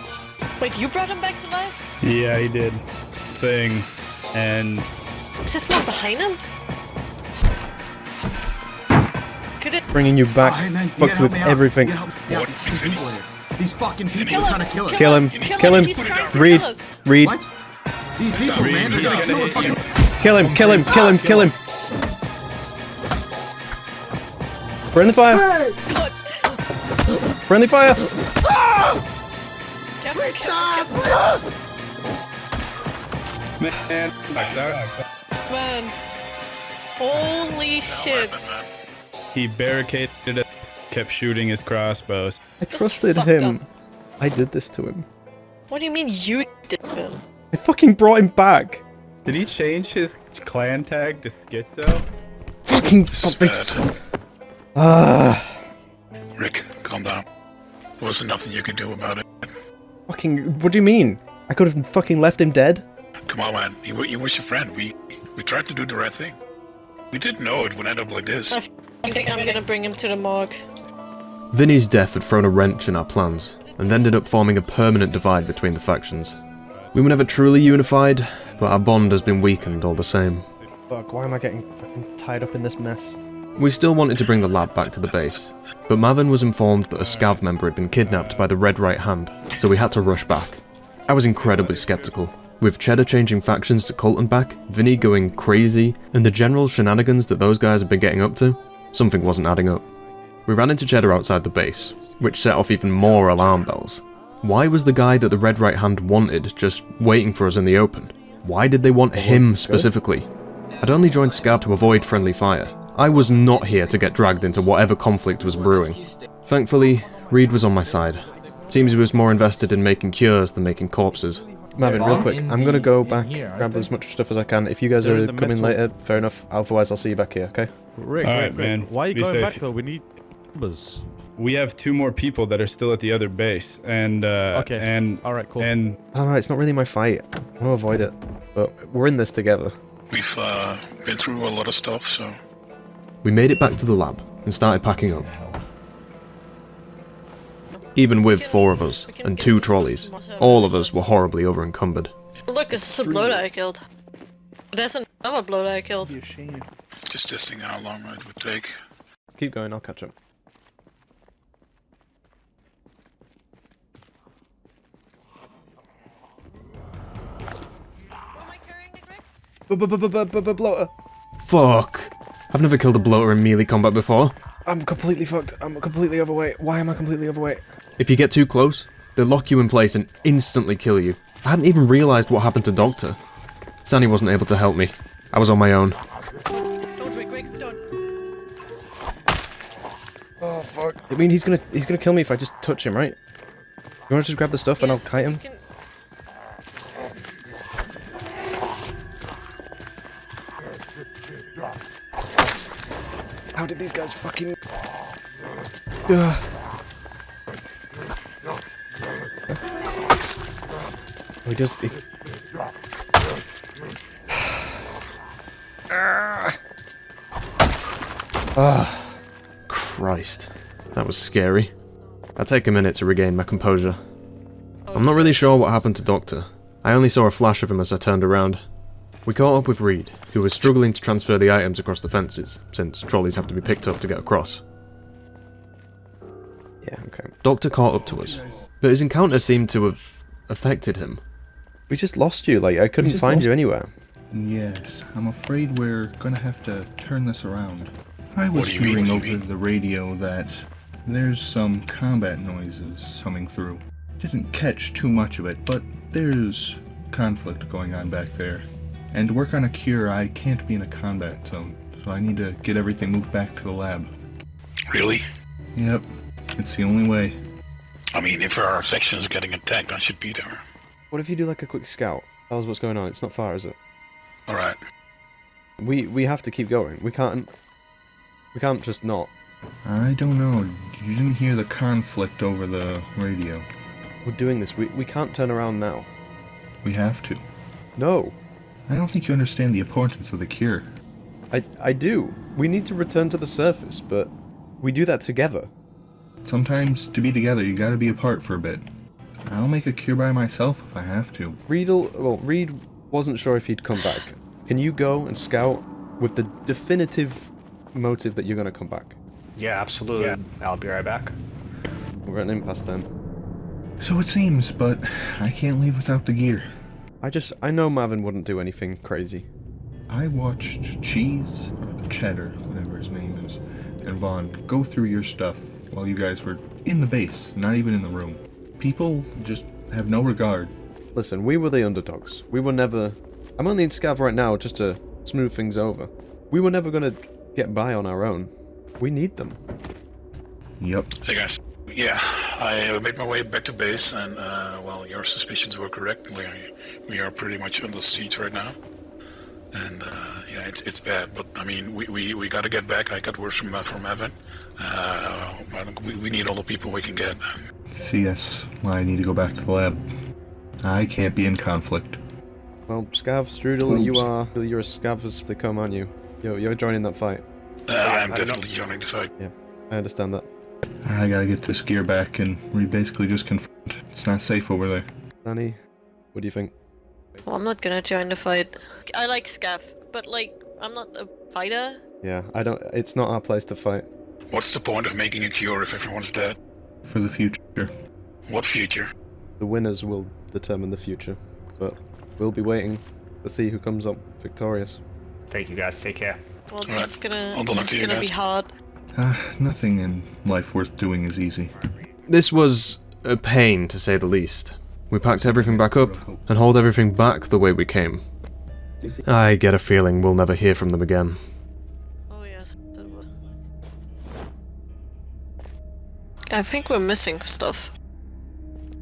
Wait, you brought him back to life? Yeah, he did. Thing. And Is this not behind him? Could it? Bringing you back, Oh, hey, man, you fucked gotta with help me out. everything. You gotta help me out. These people here. These fucking people Kill are him. trying to kill us. Kill him. Kill him. He's trying to Read. kill us. Read. What? These people, man, they're gonna kill us. Fucking. Kill him. Kill him. Kill him. Kill him. Friendly fire. God. Friendly fire. man, knocks out. Man. Holy shit. He barricaded us, kept shooting his crossbows. I trusted fucked him. up. I did this to him. What do you mean you did him? I fucking brought him back. Did he change his clan tag to Schizo? Fucking. Ah. Rick, calm down. There wasn't nothing you could do about it. Fucking. What do you mean? I could have fucking left him dead. Come on, man. You was your friend. We tried to do the right thing. We didn't know it would end up like this. I think I'm gonna bring him to the morgue. Vinny's death had thrown a wrench in our plans, and ended up forming a permanent divide between the factions. We were never truly unified, but our bond has been weakened all the same. Fuck, why am I getting fucking tied up in this mess? We still wanted to bring the lab back to the base, but Mavin was informed that a Scav member had been kidnapped by the Red Right Hand, so we had to rush back. I was incredibly skeptical. With Cheddar changing factions to Cult and back, Vinny going crazy, and the general shenanigans that those guys had been getting up to, something wasn't adding up. We ran into Cheddar outside the base. which set off even more alarm bells. Why was the guy that the Red Right Hand wanted just waiting for us in the open? Why did they want him specifically? I'd only joined Scav to avoid friendly fire. I was not here to get dragged into whatever conflict was brewing. Thankfully, Reed was on my side. Seems he was more invested in making cures than making corpses. Marvin, real quick, I'm gonna go back, grab as much stuff as I can. If you guys are coming later, fair enough. Otherwise, I'll see you back here, okay? Rick, Alright, man. Why are you Be going safe. back though? We need numbers. We have 2 more people that are still at the other base, and alright, cool. And I don't know, it's not really my fight. I want to avoid it, but we're in this together. We've been through a lot of stuff, so... We made it back to the lab and started packing up. Even with 4 of us and 2 trolleys, all of us were horribly over-encumbered. Look, it's a bloater I killed. There's another bloater I killed. Just testing how long it would take. Keep going, I'll catch up. Bloater. Fuck! I've never killed a bloater in melee combat before. I'm completely fucked. I'm completely overweight. Why am I completely overweight? If you get too close, they lock you in place and instantly kill you. I hadn't even realised what happened to Doctor. Sunny wasn't able to help me. I was on my own. Don't, Rick, don't. Oh fuck. I mean, he's gonna kill me if I just touch him, right? You wanna just grab the stuff and I'll kite him? How did these guys fucking... He just... Ah, Christ. That was scary. I'll take a minute to regain my composure. I'm not really sure what happened to Doctor. I only saw a flash of him as I turned around. We caught up with Reed, who was struggling to transfer the items across the fences, since trolleys have to be picked up to get across. Yeah, okay. Doctor caught up to us, but his encounter seemed to have affected him. We just lost you, like, I couldn't find you anywhere. Yes, I'm afraid we're gonna have to turn this around. I was hearing over the radio that there's some combat noises coming through. Didn't catch too much of it, but there's conflict going on back there. And to work on a cure, I can't be in a combat zone, so I need to get everything moved back to the lab. Really? Yep, it's the only way. I mean, if our section is getting attacked, I should be there. What if you do like a quick scout? Tell us what's going on. It's not far, is it? Alright. We have to keep going. We can't just not. I don't know. You didn't hear the conflict over the radio. We're doing this. We can't turn around now. We have to. No. I don't think you understand the importance of the cure. I do. We need to return to the surface, but we do that together. Sometimes, to be together, you gotta be apart for a bit. I'll make a cure by myself if I have to. Reed wasn't sure if he'd come back. Can you go and scout with the definitive motive that you're gonna come back? Yeah, absolutely. Yeah. I'll be right back. We're at an impasse then. So it seems, but I can't leave without the gear. I know Marvin wouldn't do anything crazy. I watched Cheese, or Cheddar, whatever his name is, and Vaughn go through your stuff while you guys were in the base, not even in the room. People just have no regard. Listen, we were the underdogs. We were never... I'm only in Scav right now just to smooth things over. We were never gonna get by on our own. We need them. Yep. Hey guys. Yeah, I made my way back to base, and well, your suspicions were correct. We are pretty much under siege right now, and yeah, it's bad. But I mean, we got to get back. I got words from Evan. We need all the people we can get. CS, I need to go back to the lab. I can't be in conflict. Well, Scav, Strudel, you're a Scav as they come, aren't you? You're joining that fight. I'm definitely joining the fight. Yeah, I understand that. I gotta get this gear back, and we basically just confirmed it's not safe over there. Danny, what do you think? Well, I'm not gonna join the fight. I like Scav, but like, I'm not a fighter. Yeah, it's not our place to fight. What's the point of making a cure if everyone's dead? For the future. What future? The winners will determine the future, but we'll be waiting to see who comes up victorious. Thank you guys, take care. Well, this is gonna be hard. Nothing in life worth doing is easy. This was a pain, to say the least. We packed everything back up and hauled everything back the way we came. I get a feeling we'll never hear from them again. Oh yes. I think we're missing stuff.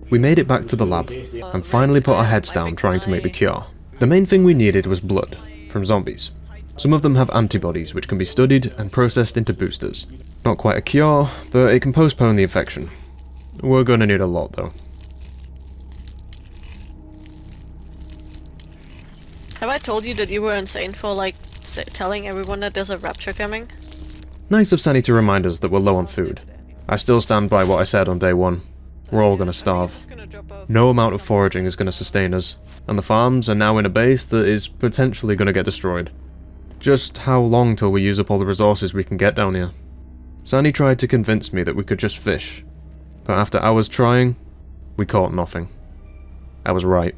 We made it back to the lab and finally put our heads down trying to make the cure. The main thing we needed was blood from zombies. Some of them have antibodies which can be studied and processed into boosters. Not quite a cure, but it can postpone the infection. We're gonna need a lot though. Have I told you that you were insane for like telling everyone that there's a rapture coming? Nice of Sunny to remind us that we're low on food. I still stand by what I said on day one. We're all gonna starve. No amount of foraging is gonna sustain us, and the farms are now in a base that is potentially gonna get destroyed. Just how long till we use up all the resources we can get down here? Sunny tried to convince me that we could just fish, but after hours trying, we caught nothing. I was right.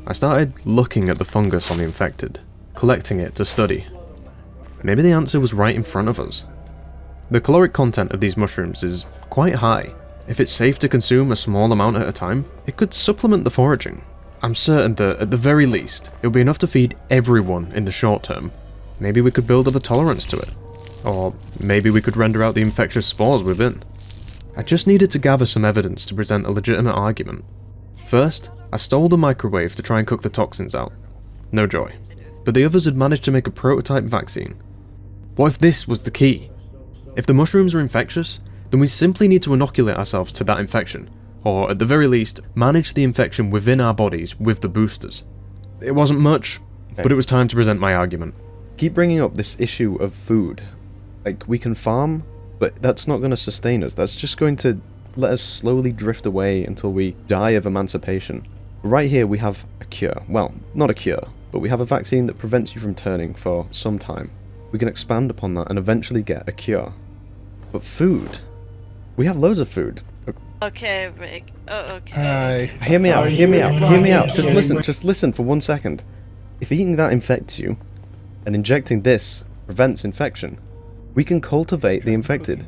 I started looking at the fungus on the infected, collecting it to study. Maybe the answer was right in front of us. The caloric content of these mushrooms is quite high. If it's safe to consume a small amount at a time, it could supplement the foraging. I'm certain that, at the very least, it will be enough to feed everyone in the short term. Maybe we could build up a tolerance to it. Or maybe we could render out the infectious spores within. I just needed to gather some evidence to present a legitimate argument. First, I stole the microwave to try and cook the toxins out. No joy. But the others had managed to make a prototype vaccine. What if this was the key? If the mushrooms are infectious, then we simply need to inoculate ourselves to that infection, or at the very least, manage the infection within our bodies with the boosters. It wasn't much, but it was time to present my argument. Keep bringing up this issue of food. Like, we can farm, but that's not going to sustain us. That's just going to let us slowly drift away until we die of emancipation. Right here we have a cure. Well, not a cure, but we have a vaccine that prevents you from turning for some time. We can expand upon that and eventually get a cure. But food? We have loads of food. Okay, Rick. Oh, okay. Hear me out, hear me out, hear me out. Just listen for 1 second. If eating that infects you, and injecting this prevents infection, we can cultivate the infected.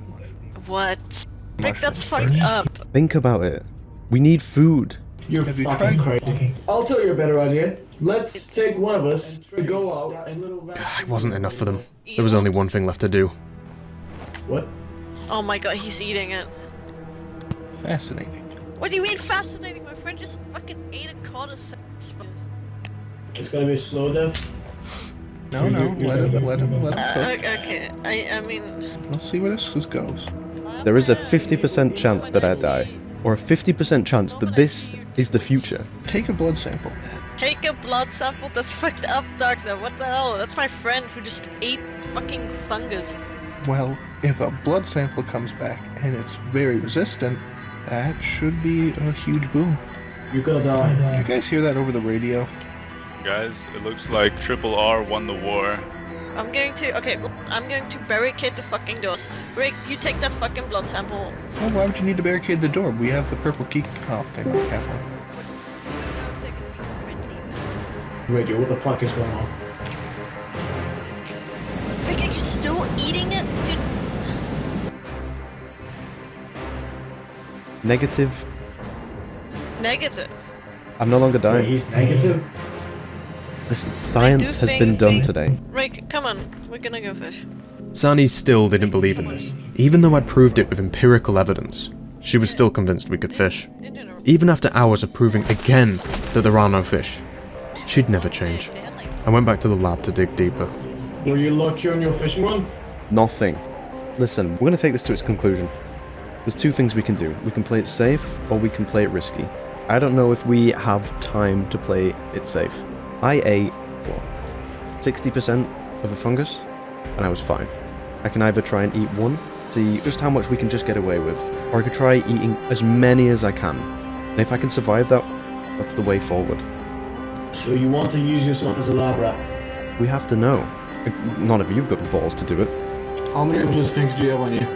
What? Rick, that's fucked up. Think about it. We need food. You're fucking crazy. I'll tell you a better idea. Let's take one of us to go out and It wasn't enough for them. There was only one thing left to do. What? Oh my god, he's eating it. Fascinating. What do you mean fascinating? My friend just fucking ate a cordyceps. It's gonna be a slow death. No, let him cook. Okay, I mean... Let's see where this goes. There is a 50% chance that I die, or a 50% chance that this is the future. Take a blood sample. Take a blood sample? That's fucked up, Doctor. What the hell? That's my friend who just ate fucking fungus. Well, if a blood sample comes back and it's very resistant, that should be a huge boom. You're gonna die. Did you guys hear that over the radio? Guys, it looks like Triple R won the war. I'm going to barricade the fucking doors. Rick, you take that fucking blood sample. Well, why would you need to barricade the door? We have the purple key. Oh, take my cap on. Radio, what the fuck is going on? Rick, are you still eating it? Dude. Negative. Negative. I'm no longer dying. Wait, he's negative? Listen, science has been done today. Rick, come on. We're gonna go fish. Sani still didn't believe in this. Even though I'd proved it with empirical evidence, she was still convinced we could fish. Even after hours of proving again that there are no fish, she'd never change. I went back to the lab to dig deeper. Were you lucky on your fishing run? Nothing. Listen, we're going to take this to its conclusion. There's two things we can do. We can play it safe, or we can play it risky. I don't know if we have time to play it safe. I ate, 60% of a fungus, and I was fine. I can either try and eat one, see just how much we can just get away with, or I could try eating as many as I can. And if I can survive that, that's the way forward. So you want to use yourself as a lab rat? We have to know. None of you've got the balls to do it. How many of those things do you have on you?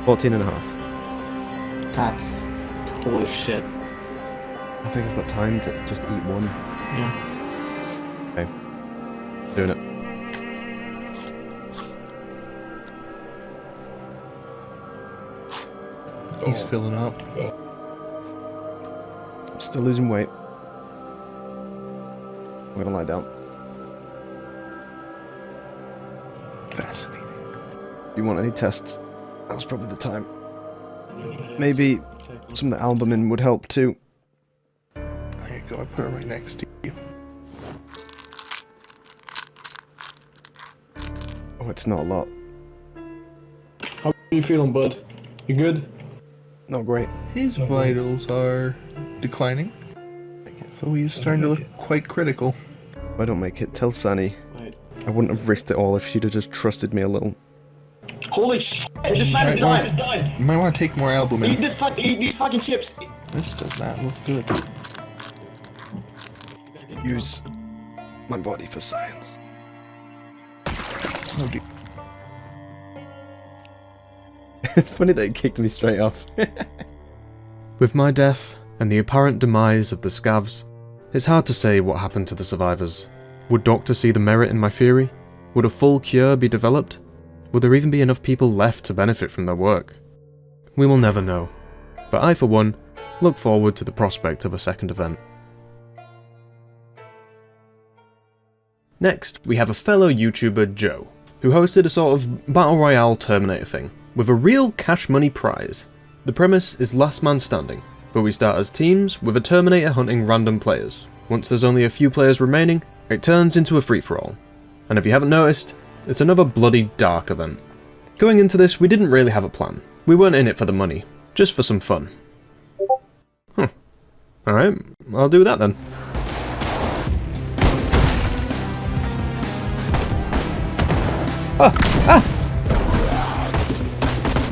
14 and a half. That's holy shit. I think I've got time to just eat one. Yeah. Okay. Doing it. He's filling up. I'm still losing weight. I'm gonna lie down. Fascinating. You want any tests? That was probably the time. Maybe some of the albumin would help too. There you go, I put it right next to you. Oh, it's not a lot. How are you feeling, bud? You good? Not great. His vitals are declining. So he's starting to look quite critical. If I don't make it, tell Sunny. I wouldn't have risked it all if she'd have just trusted me a little. Holy shit! This man is dying! You might want to take more albumin. Eat these fucking chips! This does not look good. Use my body for science. Oh dear. It's funny that it kicked me straight off. With my death and the apparent demise of the scavs, it's hard to say what happened to the survivors. Would Doctor see the merit in my theory? Would a full cure be developed? Would there even be enough people left to benefit from their work? We will never know. But I, for one, look forward to the prospect of a second event. Next, we have a fellow YouTuber, Joe, who hosted a sort of Battle Royale Terminator thing, with a real cash money prize. The premise is last man standing, but we start as teams with a Terminator hunting random players. Once there's only a few players remaining, it turns into a free-for-all. And if you haven't noticed, it's another bloody dark event. Going into this, we didn't really have a plan. We weren't in it for the money, just for some fun. Alright, I'll do that then.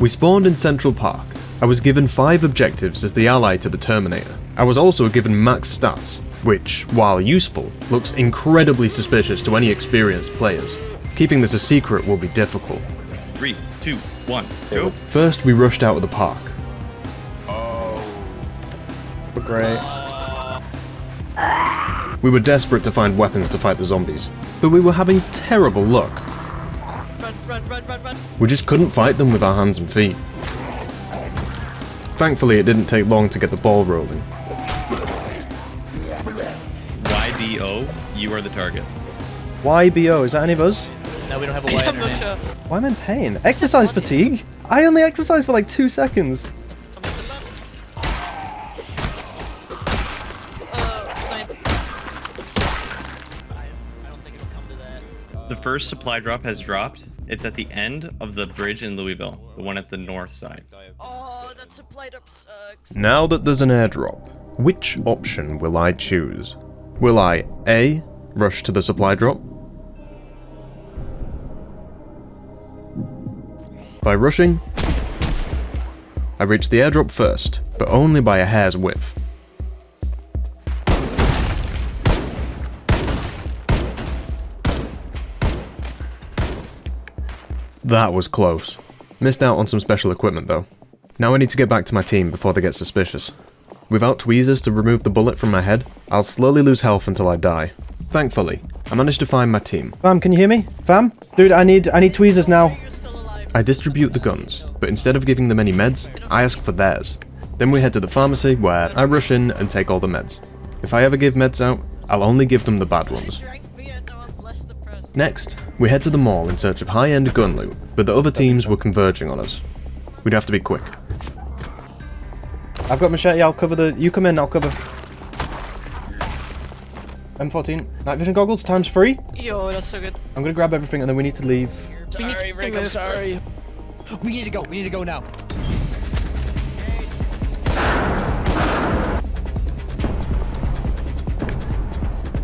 We spawned in Central Park. I was given 5 objectives as the ally to the Terminator. I was also given max stats, which, while useful, looks incredibly suspicious to any experienced players. Keeping this a secret will be difficult. 3, 2, 1, go! First, we rushed out of the park. Great. We were desperate to find weapons to fight the zombies, but we were having terrible luck. Run. We just couldn't fight them with our hands and feet. Thankfully, it didn't take long to get the ball rolling. YBO, you are the target. YBO, is that any of us? No, we don't have a Y in our name. Why am I in pain? Exercise fatigue? I only exercised for like 2 seconds. The first supply drop has dropped. It's at the end of the bridge in Louisville, the one at the north side. Oh, that supply drop sucks. Now that there's an airdrop, which option will I choose? Will I A, rush to the supply drop? By rushing, I reach the airdrop first, but only by a hair's width. That was close. Missed out on some special equipment though. Now I need to get back to my team before they get suspicious. Without tweezers to remove the bullet from my head, I'll slowly lose health until I die. Thankfully, I managed to find my team. Fam, can you hear me? Fam? Dude, I need tweezers now. I distribute the guns, but instead of giving them any meds, I ask for theirs. Then we head to the pharmacy where I rush in and take all the meds. If I ever give meds out, I'll only give them the bad ones. Next, we head to the mall in search of high-end gun loot, but the other teams were converging on us. We'd have to be quick. I've got machete, I'll cover the... You come in, I'll cover. M14, night vision goggles, times 3. Yo, that's so good. I'm gonna grab everything and then we need to leave. Sorry, Rick, I'm sorry. We need to go now.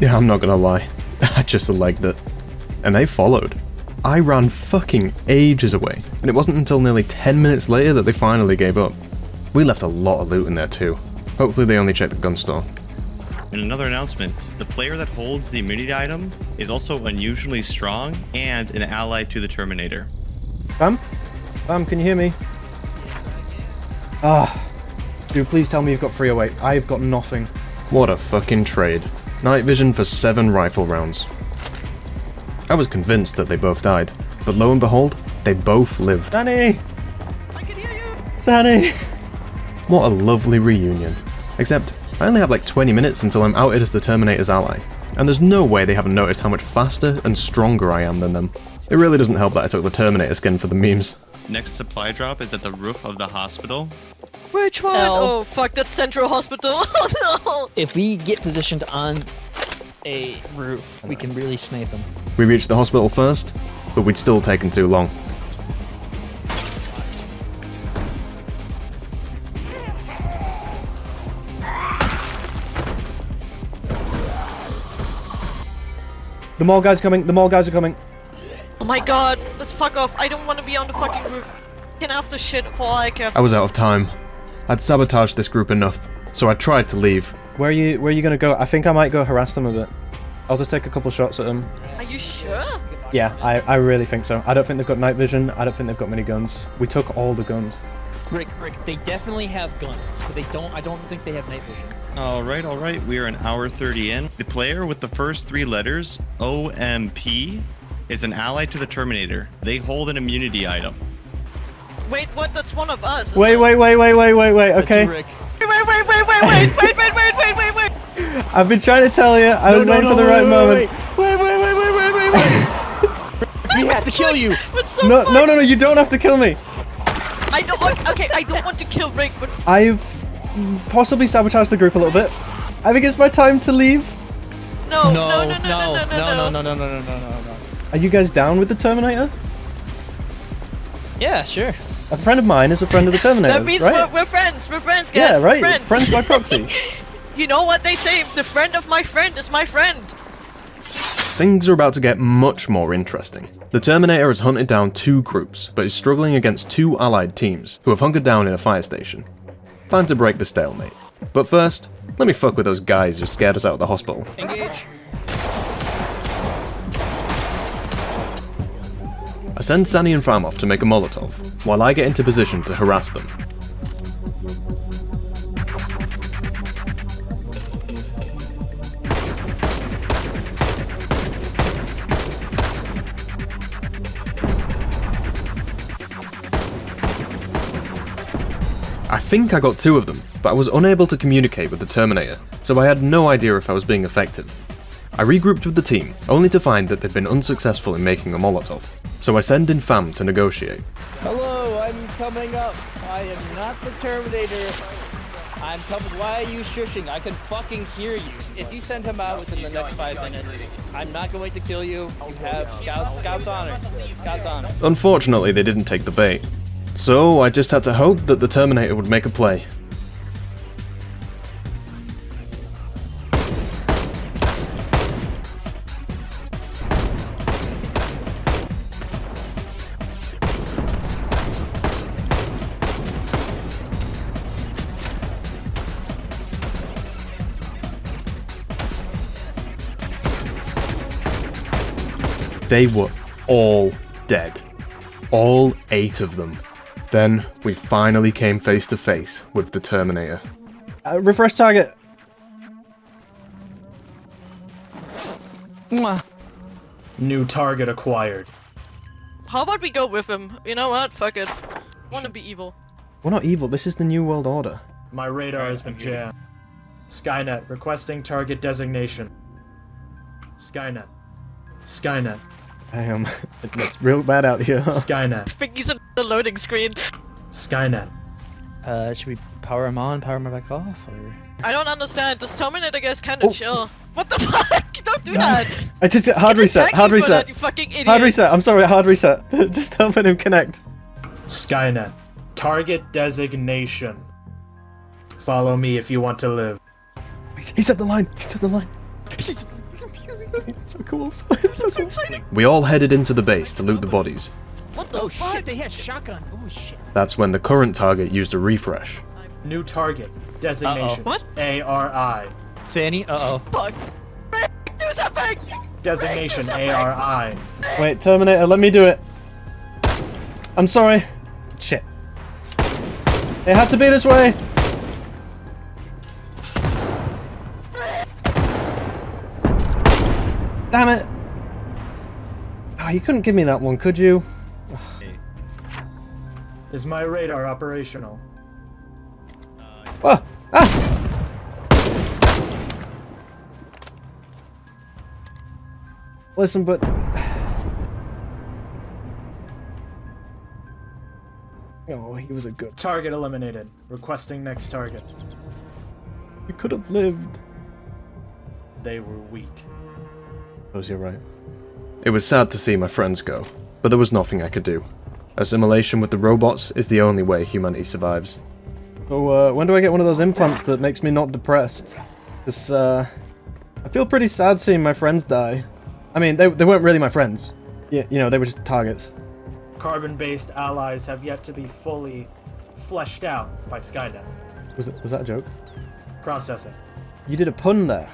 Yeah, I'm not gonna lie. I just legged it. And they followed. I ran fucking ages away, and it wasn't until nearly 10 minutes later that they finally gave up. We left a lot of loot in there too. Hopefully they only checked the gun store. And another announcement, the player that holds the immunity item is also unusually strong and an ally to the Terminator. Fam? Fam, can you hear me? Dude, please tell me you've got 308. I've got nothing. What a fucking trade. Night vision for 7 rifle rounds. I was convinced that they both died, but lo and behold, they both lived. Danny! I can hear you! Danny! What a lovely reunion. Except, I only have like 20 minutes until I'm outed as the Terminator's ally, and there's no way they haven't noticed how much faster and stronger I am than them. It really doesn't help that I took the Terminator skin for the memes. Next supply drop is at the roof of the hospital. Which one? Oh fuck, that's Central Hospital. Oh no! If we get positioned on a roof, we can really snipe them. We reached the hospital first, but we'd still taken too long. The mall guys coming, the mall guys are coming. Oh my god, let's fuck off. I don't want to be on the fucking roof. Get off the shit for all I care. I was out of time. I'd sabotaged this group enough, so I tried to leave. Where are you gonna go? I think I might go harass them a bit. I'll just take a couple shots at them. Are you sure? Yeah, I really think so. I don't think they've got night vision. I don't think they've got many guns. We took all the guns. Rick, they definitely have guns, but I don't think they have night vision. Alright, we are an hour 30 in. The player with the first 3 letters, OMP, is an ally to the Terminator. They hold an immunity item. Wait, what? That's one of us. Wait, okay. Wait. I've been trying to tell you. I was waiting for the right moment. Wait. We have to kill you. No, you don't have to kill me. I don't want to kill Rick, but I've possibly sabotaged the group a little bit. I think it's my time to leave. No. Are you guys down with the Terminator? Yeah, sure. A friend of mine is a friend of the Terminator. That means right? we're friends. We're friends, guys. Yeah, right. Friends by proxy. You know what they say? The friend of my friend is my friend. Things are about to get much more interesting. The Terminator has hunted down 2 groups, but is struggling against 2 allied teams who have hunkered down in a fire station. Time to break the stalemate. But first, let me fuck with those guys who scared us out of the hospital. Engage. I send Sani and Fam off to make a Molotov, while I get into position to harass them. I think I got 2 of them, but I was unable to communicate with the Terminator, so I had no idea if I was being effective. I regrouped with the team, only to find that they'd been unsuccessful in making a Molotov, so I send in Fam to negotiate. Hello, I'm coming up. I am not the Terminator. I'm coming. Why are you shushing? I can fucking hear you. If you send him out within the next 5 minutes, I'm not going to kill you. You have Scout's honor. Scout's honor. Unfortunately, they didn't take the bait. So I just had to hope that the Terminator would make a play. They were all dead. All 8 of them. Then, we finally came face to face with the Terminator. Refresh target. New target acquired. How about we go with him? You know what? Fuck it. Wanna be evil. We're not evil, this is the New World Order. My radar has been jammed. Skynet, requesting target designation. Skynet. Damn, it's real bad out here. Skynet. I think he's in the loading screen. Skynet. Should we power him on, power him back off, or? I don't understand. This Terminator guy's kinda chill. What the fuck? Don't do that! I just hard reset. That, you fucking idiot. Hard reset. I'm sorry, hard reset. Just helping him connect. Skynet. Target designation. Follow me if you want to live. He's at the line. He's at the line. It's so cool. So exciting. We all headed into the base to loot the bodies. What the fuck? Shit, they had shotgun. Oh shit. That's when the current target used a refresh. New target. Designation. What? ARI. Sani, Fuck. Rick, do something! Designation Rick, do ARI. Wait, Terminator, let me do it. I'm sorry. Shit. It had to be this way. Damn it. Oh, you couldn't give me that one, could you? Is my radar operational? Ah! Ah! Listen, but... Oh, he was a good... Target eliminated. Requesting next target. You could have lived. They were weak. Suppose you're right. It was sad to see my friends go, but there was nothing I could do. Assimilation with the robots is the only way humanity survives. So, when do I get one of those implants that makes me not depressed? Because, I feel pretty sad seeing my friends die. I mean, they weren't really my friends. Yeah, you know, they were just targets. Carbon-based allies have yet to be fully fleshed out by Skynet. Was that a joke? Processing. You did a pun there.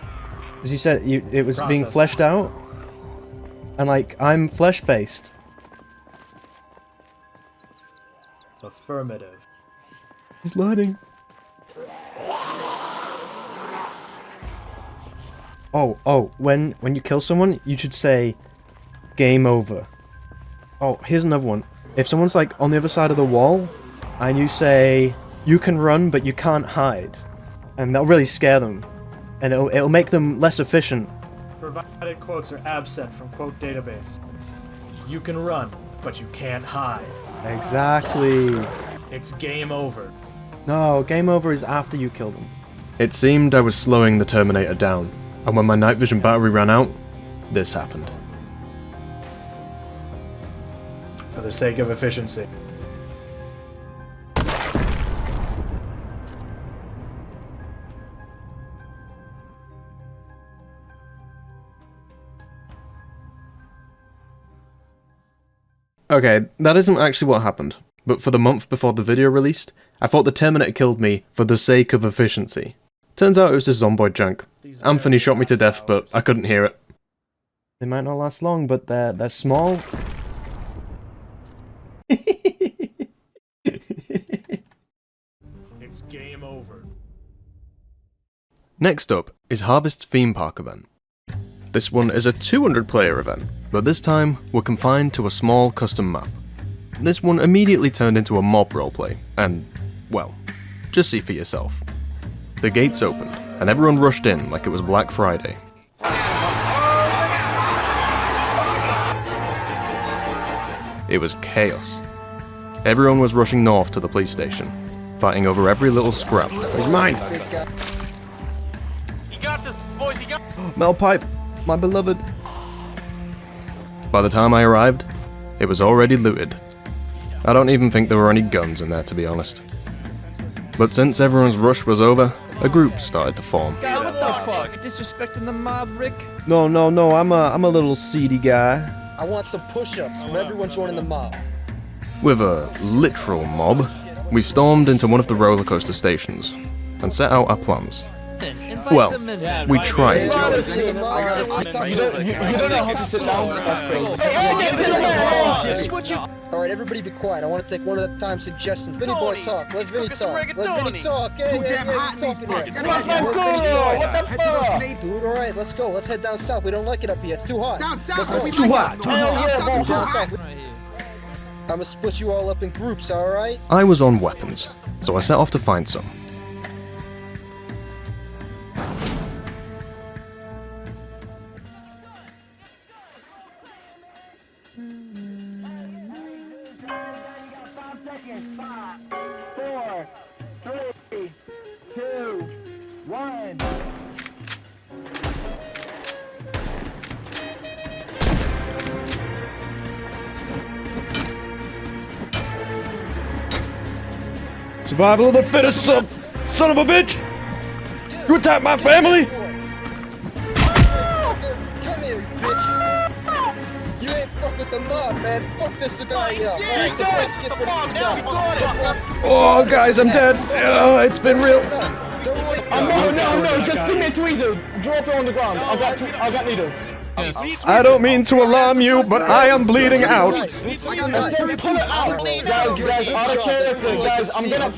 As you said, it was being fleshed out. And, like, I'm flesh-based. Affirmative. He's learning. Oh, when you kill someone, you should say, game over. Oh, here's another one. If someone's, like, on the other side of the wall, and you say, you can run, but you can't hide, and that'll really scare them. And it'll make them less efficient. Provided quotes are absent from quote database. You can run, but you can't hide. Exactly. It's game over. No, game over is after you kill them. It seemed I was slowing the Terminator down, and when my night vision battery ran out, this happened. For the sake of efficiency. Okay, that isn't actually what happened, but for the month before the video released, I thought the Terminator killed me for the sake of efficiency. Turns out it was just Zomboid junk. Anthony shot me to death, but I couldn't hear it. They might not last long, but they're small. It's game over. Next up is Harvest Theme Park Event. This one is a 200 player event, but this time we're confined to a small custom map. This one immediately turned into a mob roleplay, and, well, just see for yourself. The gates opened, and everyone rushed in like it was Black Friday. It was chaos. Everyone was rushing north to the police station, fighting over every little scrap. It's mine! You got this, boys, you got Melpipe, my beloved. By the time I arrived, it was already looted. I don't even think there were any guns in there, to be honest. But since everyone's rush was over, a group started to form. God, what the fuck? You're disrespecting the mob, Rick? No, I'm a little seedy guy. I want some push-ups from everyone joining the mob. With a literal mob, we stormed into one of the roller coaster stations and set out our plans. Well, we tried to. You don't know how to sit down. Alright, everybody be quiet. I want to take one at a time suggestions. Vinny boy talk. Let Vinny talk. Let Vinny talk. Yeah, talking here. Dude, alright, let's go. Let's head down south. We don't like it up here. It's too hot. Down south. It's too hot. Down south. I'm gonna split you all up in groups, alright? I was on weapons, so I set off to find some. Survival of the fittest, son of a bitch! You attacked my family! Come here, you bitch! You ain't fuck with the mob, man. Fuck this guy up. Alright, the boys get ready to die. Oh, guys, I'm dead. It's been real. Don't worry. No, just give me a tweezer. Drop it on the ground. I got needle. I don't mean to alarm you, but I am bleeding out. Guys, out of character, guys. I'm gonna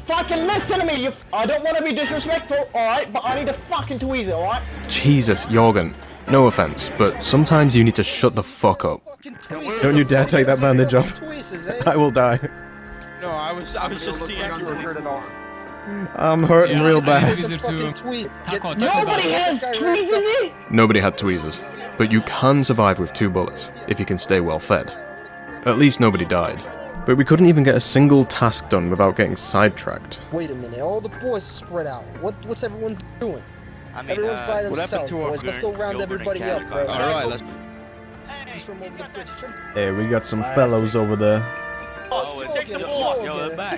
fucking listen to me. I don't want to be disrespectful, alright? But I need a fucking tweezer, alright? Jesus, Jorgen. No offense, but sometimes you need to shut the fuck up. Don't you dare take that bandage off. I will die. No, I was just seeing if you were hurt at all. I'm hurting real bad. Nobody has tweezers. Nobody had tweezers, but you can survive with 2 bullets if you can stay well fed. At least nobody died. But we couldn't even get a single task done without getting sidetracked. Wait a minute, all the boys are spread out. What's everyone doing? Everyone's by themselves, boys. Let's go round everybody up, bro. Alright, let's... He's from over the bridge. Hey, we got some fellows over there.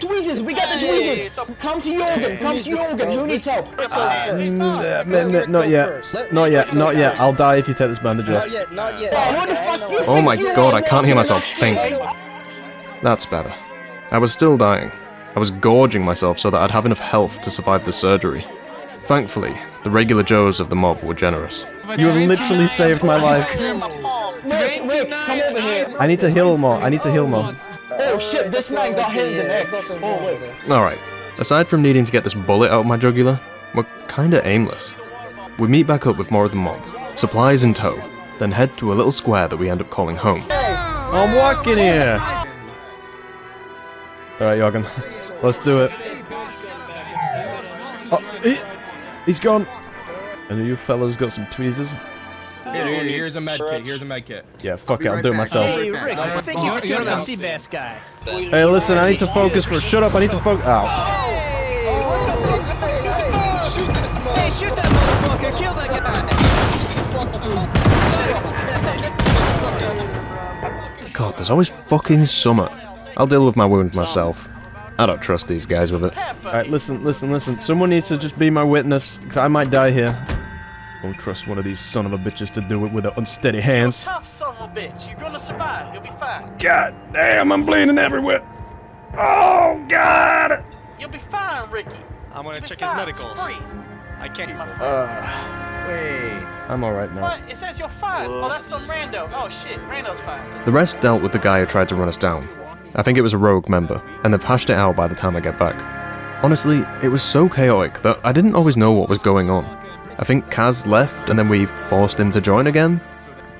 Tweezers, we got the tweezers. Come to Jorgen, come to Jorgen. Who needs help? Not yet. Not yet. Not yet. I'll die if you take this bandage off. Not yet, not yet. Oh my god, I can't hear myself think. That's better. I was still dying. I was gorging myself so that I'd have enough health to survive the surgery. Thankfully, the regular Joes of the mob were generous. You have literally saved my life. Rick, come over here. I need to heal more. I need to heal more. Oh shit, this man got hit in the neck. Oh wait. Alright, aside from needing to get this bullet out of my jugular, we're kinda aimless. We meet back up with more of the mob, supplies in tow, then head to a little square that we end up calling home. I'm walking here! Alright, Jorgen. Let's do it. Oh, he's gone! And you fellas got some tweezers? Here's a med kit. Here's a med kit. Yeah, fuck it, I'll do it myself. Hey Rick, I think you killed that sea bass guy. Hey, listen, I need to focus for. Shut up, I need to focus. Ow. Hey, shoot that motherfucker! Kill that guy! God, there's always fucking summer. I'll deal with my wound myself. I don't trust these guys with it. Alright, listen. Someone needs to just be my witness, because I might die here. Don't trust one of these son of a bitches to do it with their unsteady hands. Tough son of a bitch. You're gonna survive. You'll be fine. God damn, I'm bleeding everywhere. Oh, God! You'll be fine, Ricky. I'm gonna check his medicals. I can't. Wait. I'm alright now. What? It says you're fine. Oh, that's some rando. Oh shit, rando's fine. The rest dealt with the guy who tried to run us down. I think it was a rogue member, and they've hashed it out by the time I get back. Honestly, it was so chaotic that I didn't always know what was going on. I think Kaz left and then we forced him to join again.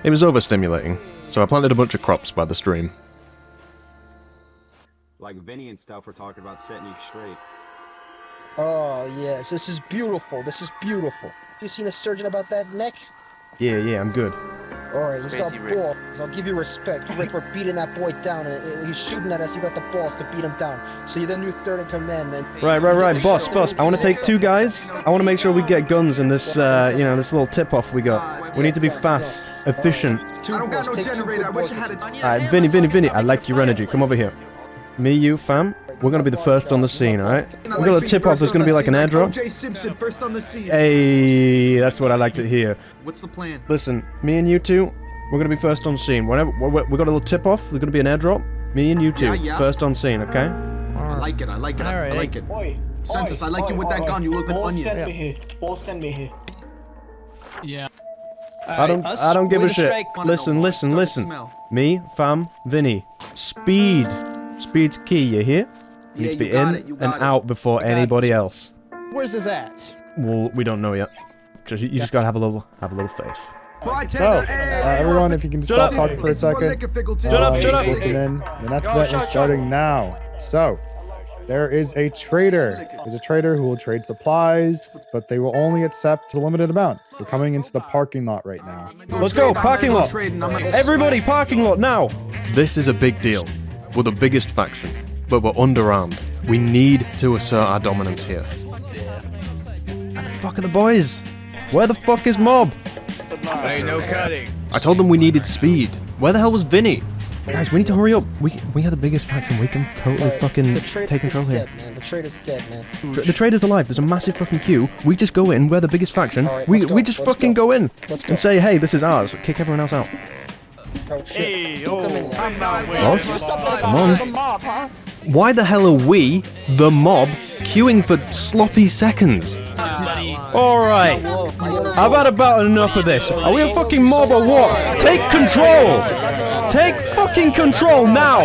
It was overstimulating, so I planted a bunch of crops by the stream. Like Vinny and stuff were talking about setting you straight. Oh yes, this is beautiful. This is beautiful. You seen a surgeon about that neck? Yeah, I'm good. Alright, he's got balls. I'll give you respect, Rick, for beating that boy down. And he's shooting at us. You got the balls to beat him down. So you're the new third in command, man. Right. Boss. I want to take 2 guys. I want to make sure we get guns in this, this little tip-off we got. We need to be fast, efficient. I don't got no generator. I wish I had a... Alright, Vinny, I like your energy. Come over here. Me, you, fam. We're gonna be the first on the scene, alright? We're gonna tip off. There's gonna be like an airdrop. O.J. Simpson, first on the scene. Hey, that's what I like to hear. What's the plan? Listen, me and you two, we're gonna be first on scene. Whenever we got a little tip off, there's gonna be an airdrop. Me and you two, first on scene, okay? I like it. I like it. Census, I like you with that gun. You look like an onion. Send me here. Boss, send me here. Yeah. I don't give a shit. Listen. Me, fam, Vinny. Speed's key, you hear? You need to be in and out before anybody else. Where's this at? Well, we don't know yet. You just gotta have a little faith. So, everyone, if you can stop talking for a second. Shut up. Listen in. The next event is starting now. So, there is a trader. There's a trader who will trade supplies, but they will only accept a limited amount. We're coming into the parking lot right now. Let's go, parking lot. Everybody, parking lot now. This is a big deal. We're the biggest faction, but we're underarmed. We need to assert our dominance here. Where the fuck are the boys? Where the fuck is mob? Hey, no cutting. I told them we needed speed. Where the hell was Vinny? Guys, we need to hurry up. We are the biggest faction. We can totally fucking take control here. The trader's dead, man. The trader's alive. There's a massive fucking queue. We just go in. We're the biggest faction. Right, we just fucking go in and say, hey, this is ours. Kick everyone else out. Oh shit. Boss, come on. Why the hell are we, the mob, queuing for sloppy seconds? Alright. I've had about enough of this. Are we a fucking mob or what? Take control! Take fucking control now!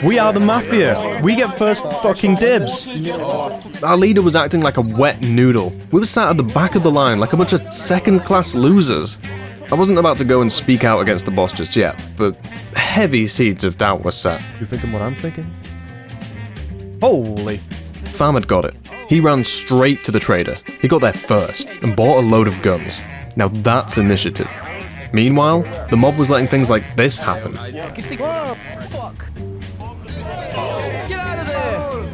We are the mafia. We get first fucking dibs. Our leader was acting like a wet noodle. We were sat at the back of the line like a bunch of second-class losers. I wasn't about to go and speak out against the boss just yet, but heavy seeds of doubt were set. You thinking what I'm thinking? Holy. Fam had got it. He ran straight to the trader. He got there first and bought a load of guns. Now that's initiative. Meanwhile, the mob was letting things like this happen. Whoa, fuck. Get out of there!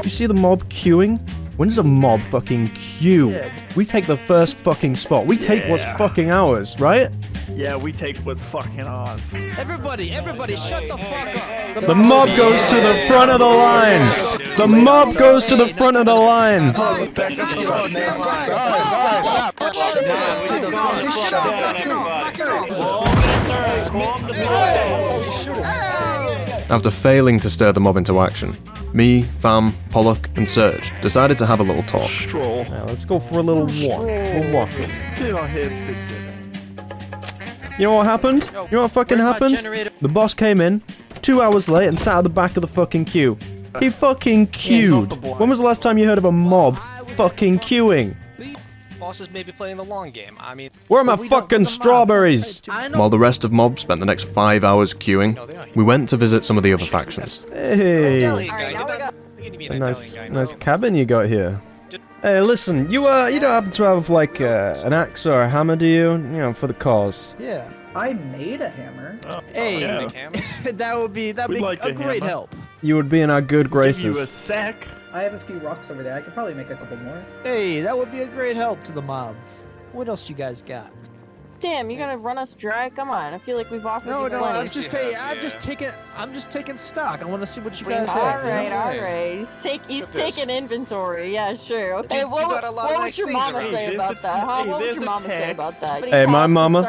You see the mob queuing? When does a mob fucking queue? Yeah. We take the first fucking spot. We take what's fucking ours, right? Yeah, we take what's fucking ours. Everybody, shut the fuck up! The mob goes to the front of the line! The mob goes to the front of the line! After failing to stir the mob into action, me, Fam, Pollock, and Serge decided to have a little talk. Stroll. Now, let's go for a little walk. We'll walk. Get our heads together. You know what happened? You know what fucking happened? The boss came in 2 hours late and sat at the back of the fucking queue. He fucking queued. When was the last time you heard of a mob fucking queuing? Bosses may be playing the long game. I mean, where are my fucking strawberries? While the rest of mob spent the next 5 hours queuing, we went to visit some of the other factions. Hey, a nice cabin you got here. Hey, listen, you don't happen to have like an axe or a hammer, do you? You know, for the cause. Yeah, I made a hammer. Hey, that'd be like a great help. You would be in our good graces. Give you a sack. I have a few rocks over there. I could probably make a couple more. Hey, that would be a great help to the mob. What else you guys got? Damn, you gonna run us dry? Come on, I feel like we've offered you plenty. I'm just taking stock. I want to see what you guys have. Alright. He's taking inventory. Yeah, sure. Okay, what would your mama say about that? Huh? What would your mama say about that? Hey, my mama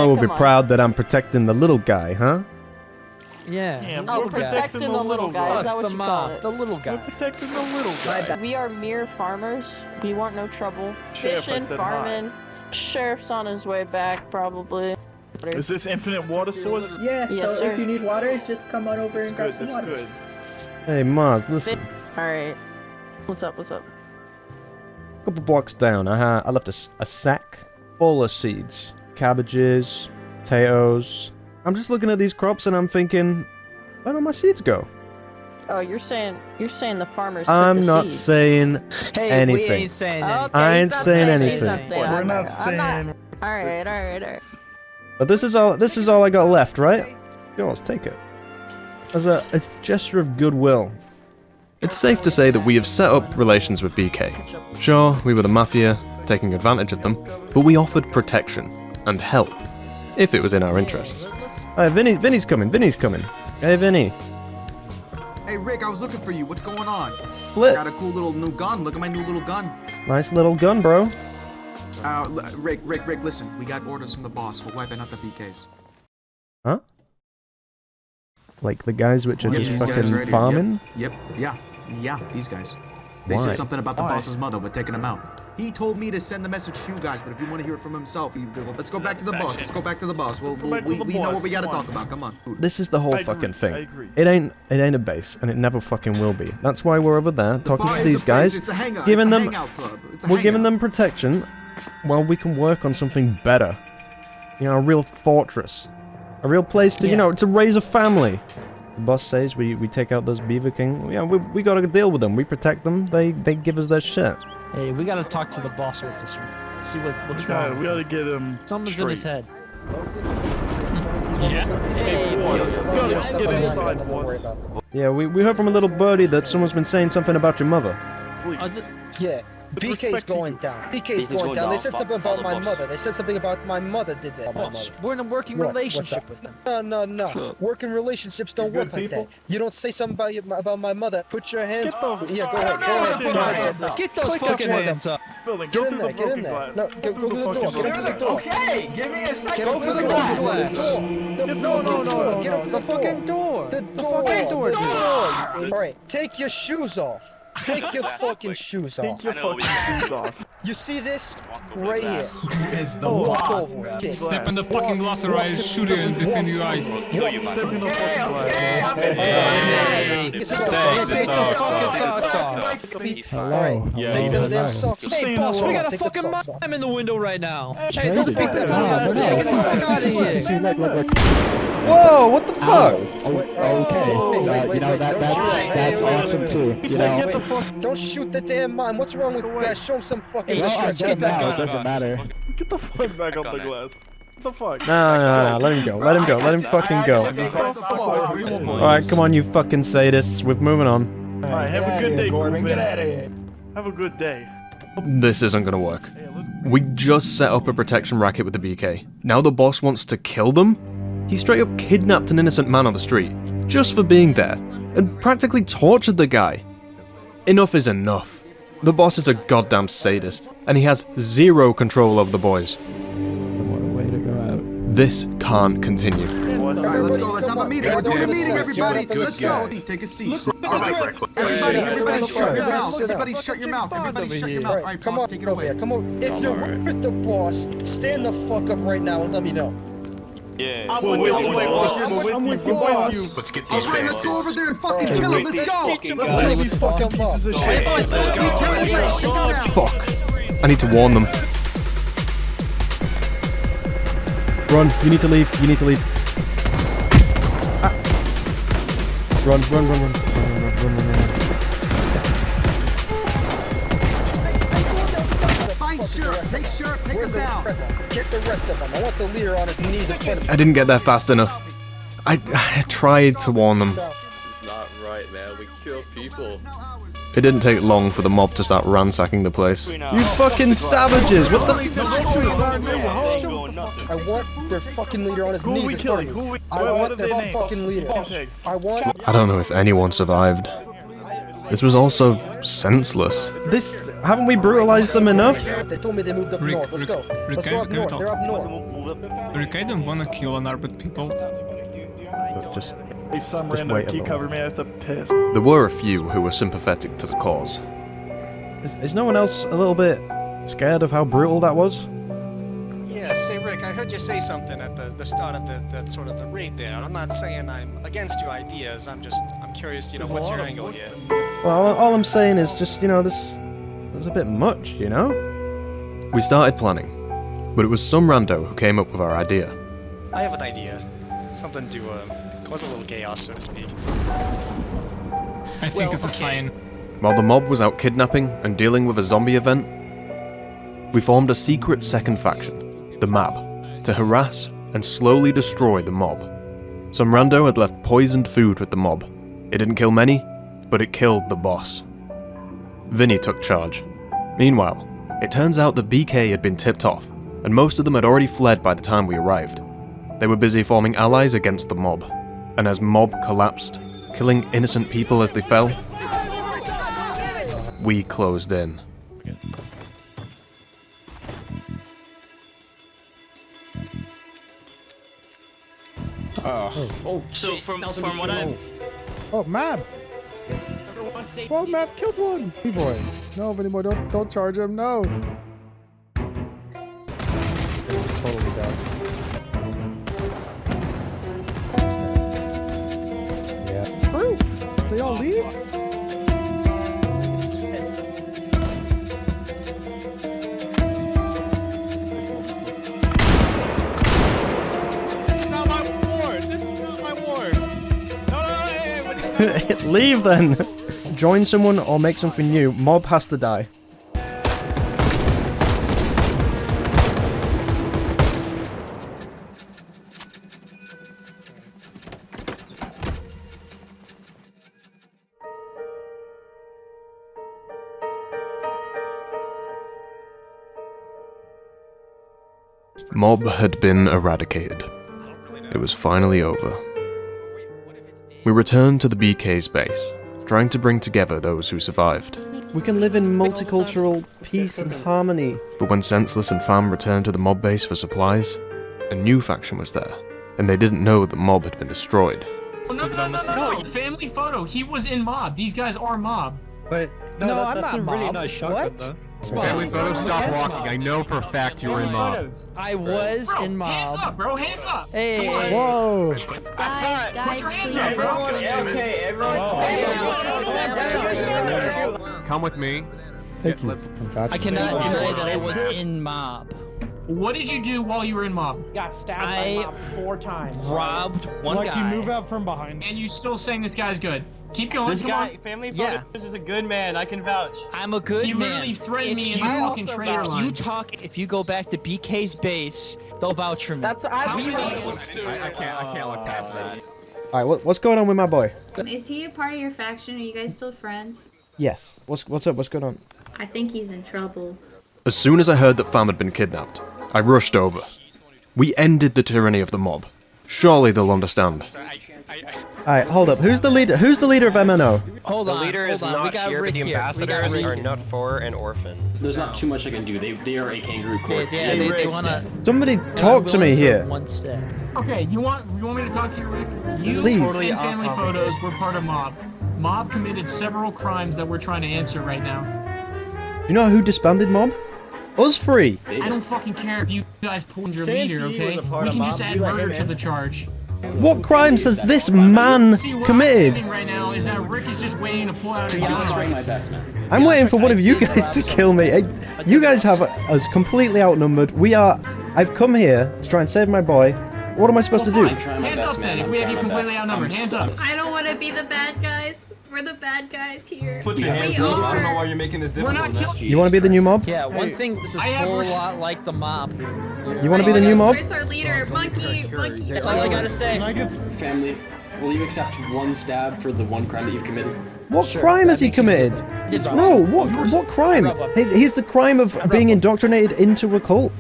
will be Come on. proud that I'm protecting the little guy, huh? Yeah. Oh, protecting the little guy. Is that what you call it? The little guy. We're protecting the little guy. We are mere farmers. We want no trouble. Sheriff, I Fishing, said farming. Sheriff's on his way back, probably. Is this infinite water source? Yeah, Yes, so sir. if you need water, just come on over and grab some That's water. good. Hey, Mars, listen. Alright. What's up? A couple blocks down, I left a sack full of seeds. Cabbages, potatoes. I'm just looking at these crops and I'm thinking, where do my seeds go? Oh, you're saying the farmers took I'm the not seeds. saying Hey, anything. we ain't saying Okay, anything. I ain't he's not saying he's anything. not saying We're I'm not I'm saying. Alright. But this is all I got left, right? Go, let's take it. As a gesture of goodwill. It's safe to say that we have set up relations with BK. Sure, we were the mafia, taking advantage of them, but we offered protection and help, if it was in our interests. Hey, Vinny's coming. Hey, Vinny. Hey, Rick, I was looking for you. What's going on? Split. Got a cool little new gun. Look at my new little gun. Nice little gun, bro. Rick, listen. We got orders from the boss. We're wiping out the BKs. Huh? Like the guys which are just these guys fucking right here. farming? Yep. Yeah, these guys. They Why? said something about the Why? boss's mother. We're taking him out. He told me to send the message to you guys, but if you want to hear it from himself, let's go back to the boss. Let's go back to the boss. We know what we gotta talk about. Come on. This is the whole I fucking agree, thing. I agree. It ain't a base, and it never fucking will be. That's why we're over there talking bar to is these a guys, place, it's a hangout, giving it's a them, hangout club. It's a we're giving hangout. them protection, while we can work on something better. You know, a real fortress, a real place to to raise a family. The boss says we take out this Beaver King. Yeah, we gotta deal with them. We protect them. They give us their shit. Hey, we gotta talk to the boss with this one. See what's wrong. We gotta get him. Something's in his head. Get inside, boss. Yeah, we heard from a little birdie that someone's been saying something about your mother. Yeah, BK's going down. BK's going down. They said something about my mother. They said something about my mother did that. We're in a working relationship with them. No. Working relationships don't work like that. You don't say something about my mother. Put your hands. Yeah, go ahead. Get those fucking hands up. Get in there. No, go through the door. Get him through the door. Okay, give me a second. Get him through the door. No. Get him through the fucking door. The door. All right, take your shoes off. Take your fucking shoes off. Take your fucking shoes off. You see this? Right here. Is the Walk boss. over. Step in the fucking glass or I shoot you and defend your eyes. Step in the fucking glass. Hello. Take them damn socks. Hey, boss, we got a fucking mime in the window right now. Hey, don't beat that out. Whoa, what the fuck? Okay, you know, that's awesome too. You know, don't shoot the damn mime. What's wrong with you guys? Show him some fucking respect. Get the fuck back on the glass. What the fuck? No, let him go. Let him go. Let him fucking go. Alright, come on, you fucking sadists. We're moving on. Alright, have a good day, Corbin. Get out of here. Have a good day. This isn't gonna work. We just set up a protection racket with the BK. Now the boss wants to kill them? He straight up kidnapped an innocent man on the street, just for being there, and practically tortured the guy. Enough is enough. The boss is a goddamn sadist, and he has zero control over the boys. This can't continue. Alright, let's go. Let's have a meeting. We're doing a meeting, everybody. Let's go. Take a seat. Everybody shut your mouth. Everybody shut your mouth. Everybody shut your mouth. Alright, come on, take it away. Come on. If you're with the boss, stand the fuck up right now and let me know. Yeah. I'm with you, boss. Let's get these Alright, let's go over bastards. there and fucking kill him. Let's go. Let's take these fucking pieces of shit. Fuck. I need to warn them. Run, you need to leave. You need to leave. Ah. Run. Find Sheriff. Take Sheriff. Take him down. Get the rest of them. I want the leader on his knees in front of me. I didn't get there fast enough. I tried to warn them. This is not right, man. We kill people. It didn't take long for the mob to start ransacking the place. You fucking savages! What the? I want their fucking leader on his knees in front of me. I want their fucking leader. I want. I don't know if anyone survived. This was also senseless. Haven't we brutalized them enough? They told me they moved up north. Let's go. Let's go up north. They're up north. Rick, I don't wanna kill unarmed people. Just some Just random wait a key little. cover me. I have to piss. There were a few who were sympathetic to the cause. Is no one else a little bit scared of how brutal that was? Yeah, say Rick, I heard you say something at the start of the sort of the raid there. I'm not saying I'm against your ideas. I'm curious, what's your angle here? Well, all I'm saying is just, this was a bit much, We started planning, but it was some rando who came up with our idea. I have an idea. Something to cause a little chaos, so to speak. I think it's a sign. While the mob was out kidnapping and dealing with a zombie event, we formed a secret second faction, the MAB, to harass and slowly destroy the mob. Some rando had left poisoned food with the mob. It didn't kill many, but it killed the boss. Vinny took charge. Meanwhile, it turns out the BK had been tipped off, and most of them had already fled by the time we arrived. They were busy forming allies against the mob, and as mob collapsed, killing innocent people as they fell, we closed in. So from what I... Oh, Mab! Oh, Mab killed one! Hey boy. No, Vinny boy, don't charge him, no! He's totally dead. Yes. Group! They all leave? Leave then! Join someone or make something new. Mob has to die. Mob had been eradicated. It was finally over. We returned to the BK's base, trying to bring together those who survived. We can live in multicultural peace and harmony. But when Senseless and Fam returned to the mob base for supplies, a new faction was there, and they didn't know that Mob had been destroyed. Oh, no, family photo. He was in mob. These guys are mob. But No, I'm not a really mob. nice shotgun, What? though. Family photos, stop walking. I know for a fact you were in mob. I was in mob. Hands up, bro. Hands up. Hey. Whoa! Guys, put your hands up, bro. Come with me. Thank you. Let's- I cannot deny that I was in mob. What did you do while you were in mob? Got stabbed by mob 4 times. Robbed one like guy. you move out from behind. And you still saying this guy's good? Keep going. This come guy, on. family Yeah. photos, is a good man. I can vouch. I'm a good He man. literally threatened me in If the you- fucking traitor line. If you go back to BK's base, they'll vouch for me. That's How many I can't look past that. Alright, what's going on with my boy? Is he a part of your faction? Are you guys still friends? Yes. What's up? What's going on? I think he's in trouble. As soon as I heard that Fam had been kidnapped, I rushed over. We ended the tyranny of the mob. Surely they'll understand. Alright, hold up. Who's the leader? Who's the leader of MNO? Hold on. The leader is hold on. We not got here, but Rick the here. ambassadors We got are Rick not for an orphan. There's not too much I can do. They are a kangaroo court. Yeah, they wanna. Somebody talk to me here. One step. Okay, you want me to talk to you, Rick? You Please. and family photos were part of mob. Mob committed several crimes that we're trying to answer right now. Do you know who disbanded mob? Us three. I don't fucking care if you guys pulled your Sandy leader, okay? was a part We of can mob. just add We let murder him to in. the charge. What crimes has this man See, what I'm committed? thinking right now is that Rick is just waiting to pull out his I'm gun. trying my best, man. I'm waiting for one of you guys to kill me. You guys have us completely outnumbered. I've come here to try and save my boy. What am I supposed to do? Hands up then, if we have you completely outnumbered. Hands up. I don't want to be the bad guys. We're the bad guys here. Put your hands up. I don't know why you're making this We're difficult. not killing You want to be the new mob? Yeah, one thing. This is I a have whole res- lot like the mob. You want to be the new mob? Where's our leader? Monkey. That's all I gotta say. Family, will you accept one stab for the one crime that you've committed? What crime has he committed? No, what crime? He's the crime of being indoctrinated into a cult.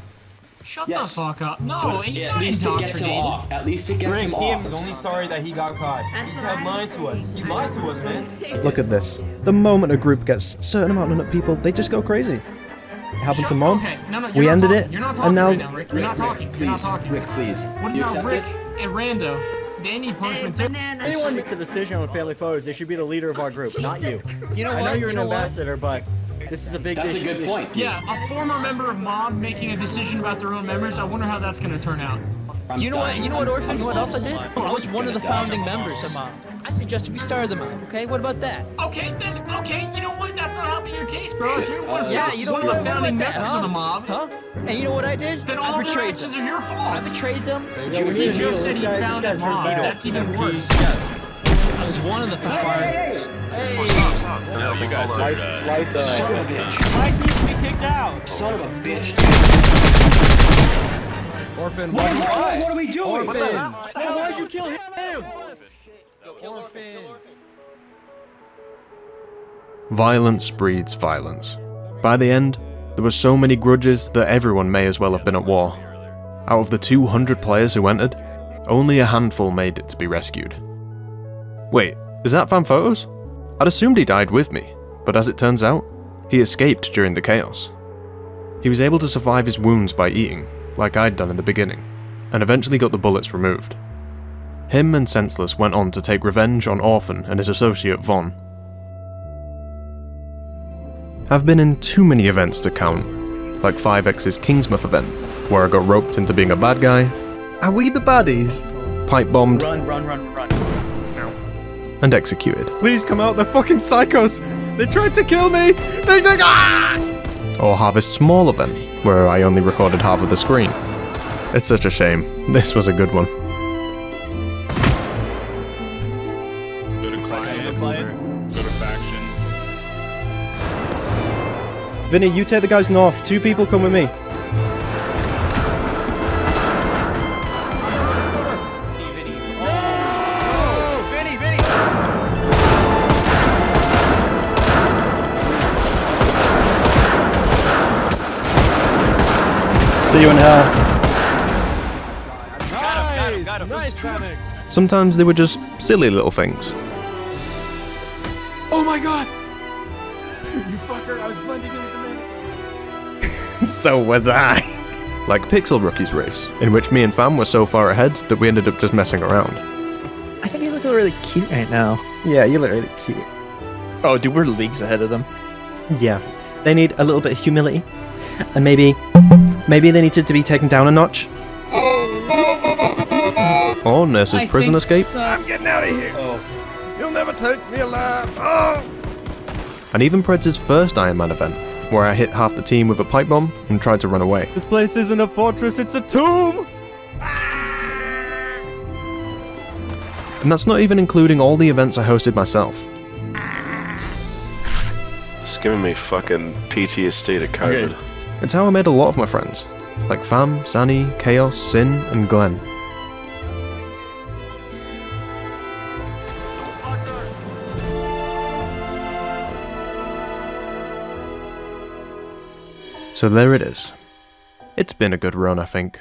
Shut the fuck up. No, he's At not least it gets him indoctrinated. off. At least it gets him off. He's only sorry that he got caught. He kept lying to us. He lied to us, man. Look at this. The moment a group gets a certain amount of people, they just go crazy. It happened to mob. Okay, no, We you're not ended talking. it, You're not and talking now right now, Rick. You're not talking. You're not Please, talking. Rick, please. What You about accept Rick it? and Rando? They need punishment too. If anyone makes a decision on family photos, they should be the leader of our group, not you. You know I know what? you're You an know what? ambassador, but this is a big That's a issue. good point. Yeah, a former member of mob making a decision about their own members. I wonder how that's gonna turn out. You know what? You know what, Orphan? You know what else I did? I was one of the founding members of mob. I suggested we started the mob. Okay, what about that? Okay, then. Okay, you know what? That's not helping your case, bro. If you're one of Yeah, you know one what? of the founding What about members that, of the mob, Huh? And you know what I did? then I all of your betrayed actions them. are your fault. I betrayed them. He just said he founded mob. That's even worse. I was one of the founders. No, you guys are. Son of a bitch. Why did you get kicked out? Son of a bitch. Orphan, What are we doing? Orphan. What the hell? Why'd you kill him? Violence breeds violence. By the end, there were so many grudges that everyone may as well have been at war. Out of the 200 players who entered, only a handful made it to be rescued. Wait, is that Fan Photos? I'd assumed he died with me, but as it turns out, he escaped during the chaos. He was able to survive his wounds by eating, like I'd done in the beginning, and eventually got the bullets removed. Him and Senseless went on to take revenge on Orphan and his associate Von. I've been in too many events to count, like 5X's Kingsmouth event, where I got roped into being a bad guy. Are we the baddies? Pipe bombed. Run. And executed. Please come out, they're fucking psychos! They tried to kill me! Or Harvest Small event, where I only recorded half of the screen. It's such a shame. This was a good one. Go to clan, go to faction. Vinny, you take the guys north. 2 people come with me. See you in hell. Nice, Phoenix. Sometimes they were just silly little things. Oh my god! You fucker, I was blending in with the man. So was I. Like Pixel Rookie's race, in which me and Fam were so far ahead that we ended up just messing around. I think you look really cute right now. Yeah, you look really cute. Oh, dude, we're leagues ahead of them. Yeah. They need a little bit of humility. And maybe they need to be taken down a notch. Or Nurse's prison escape. I'm getting out of here. Oh. You'll never take me alive. Oh. And even Predz's first Ironman event, where I hit half the team with a pipe bomb and tried to run away. This place isn't a fortress, it's a tomb! And that's not even including all the events I hosted myself. It's giving me fucking PTSD to COVID. It's how I made a lot of my friends, like Fam, Sani, Chaos, Sin, and Glenn. So there it is. It's been a good run, I think.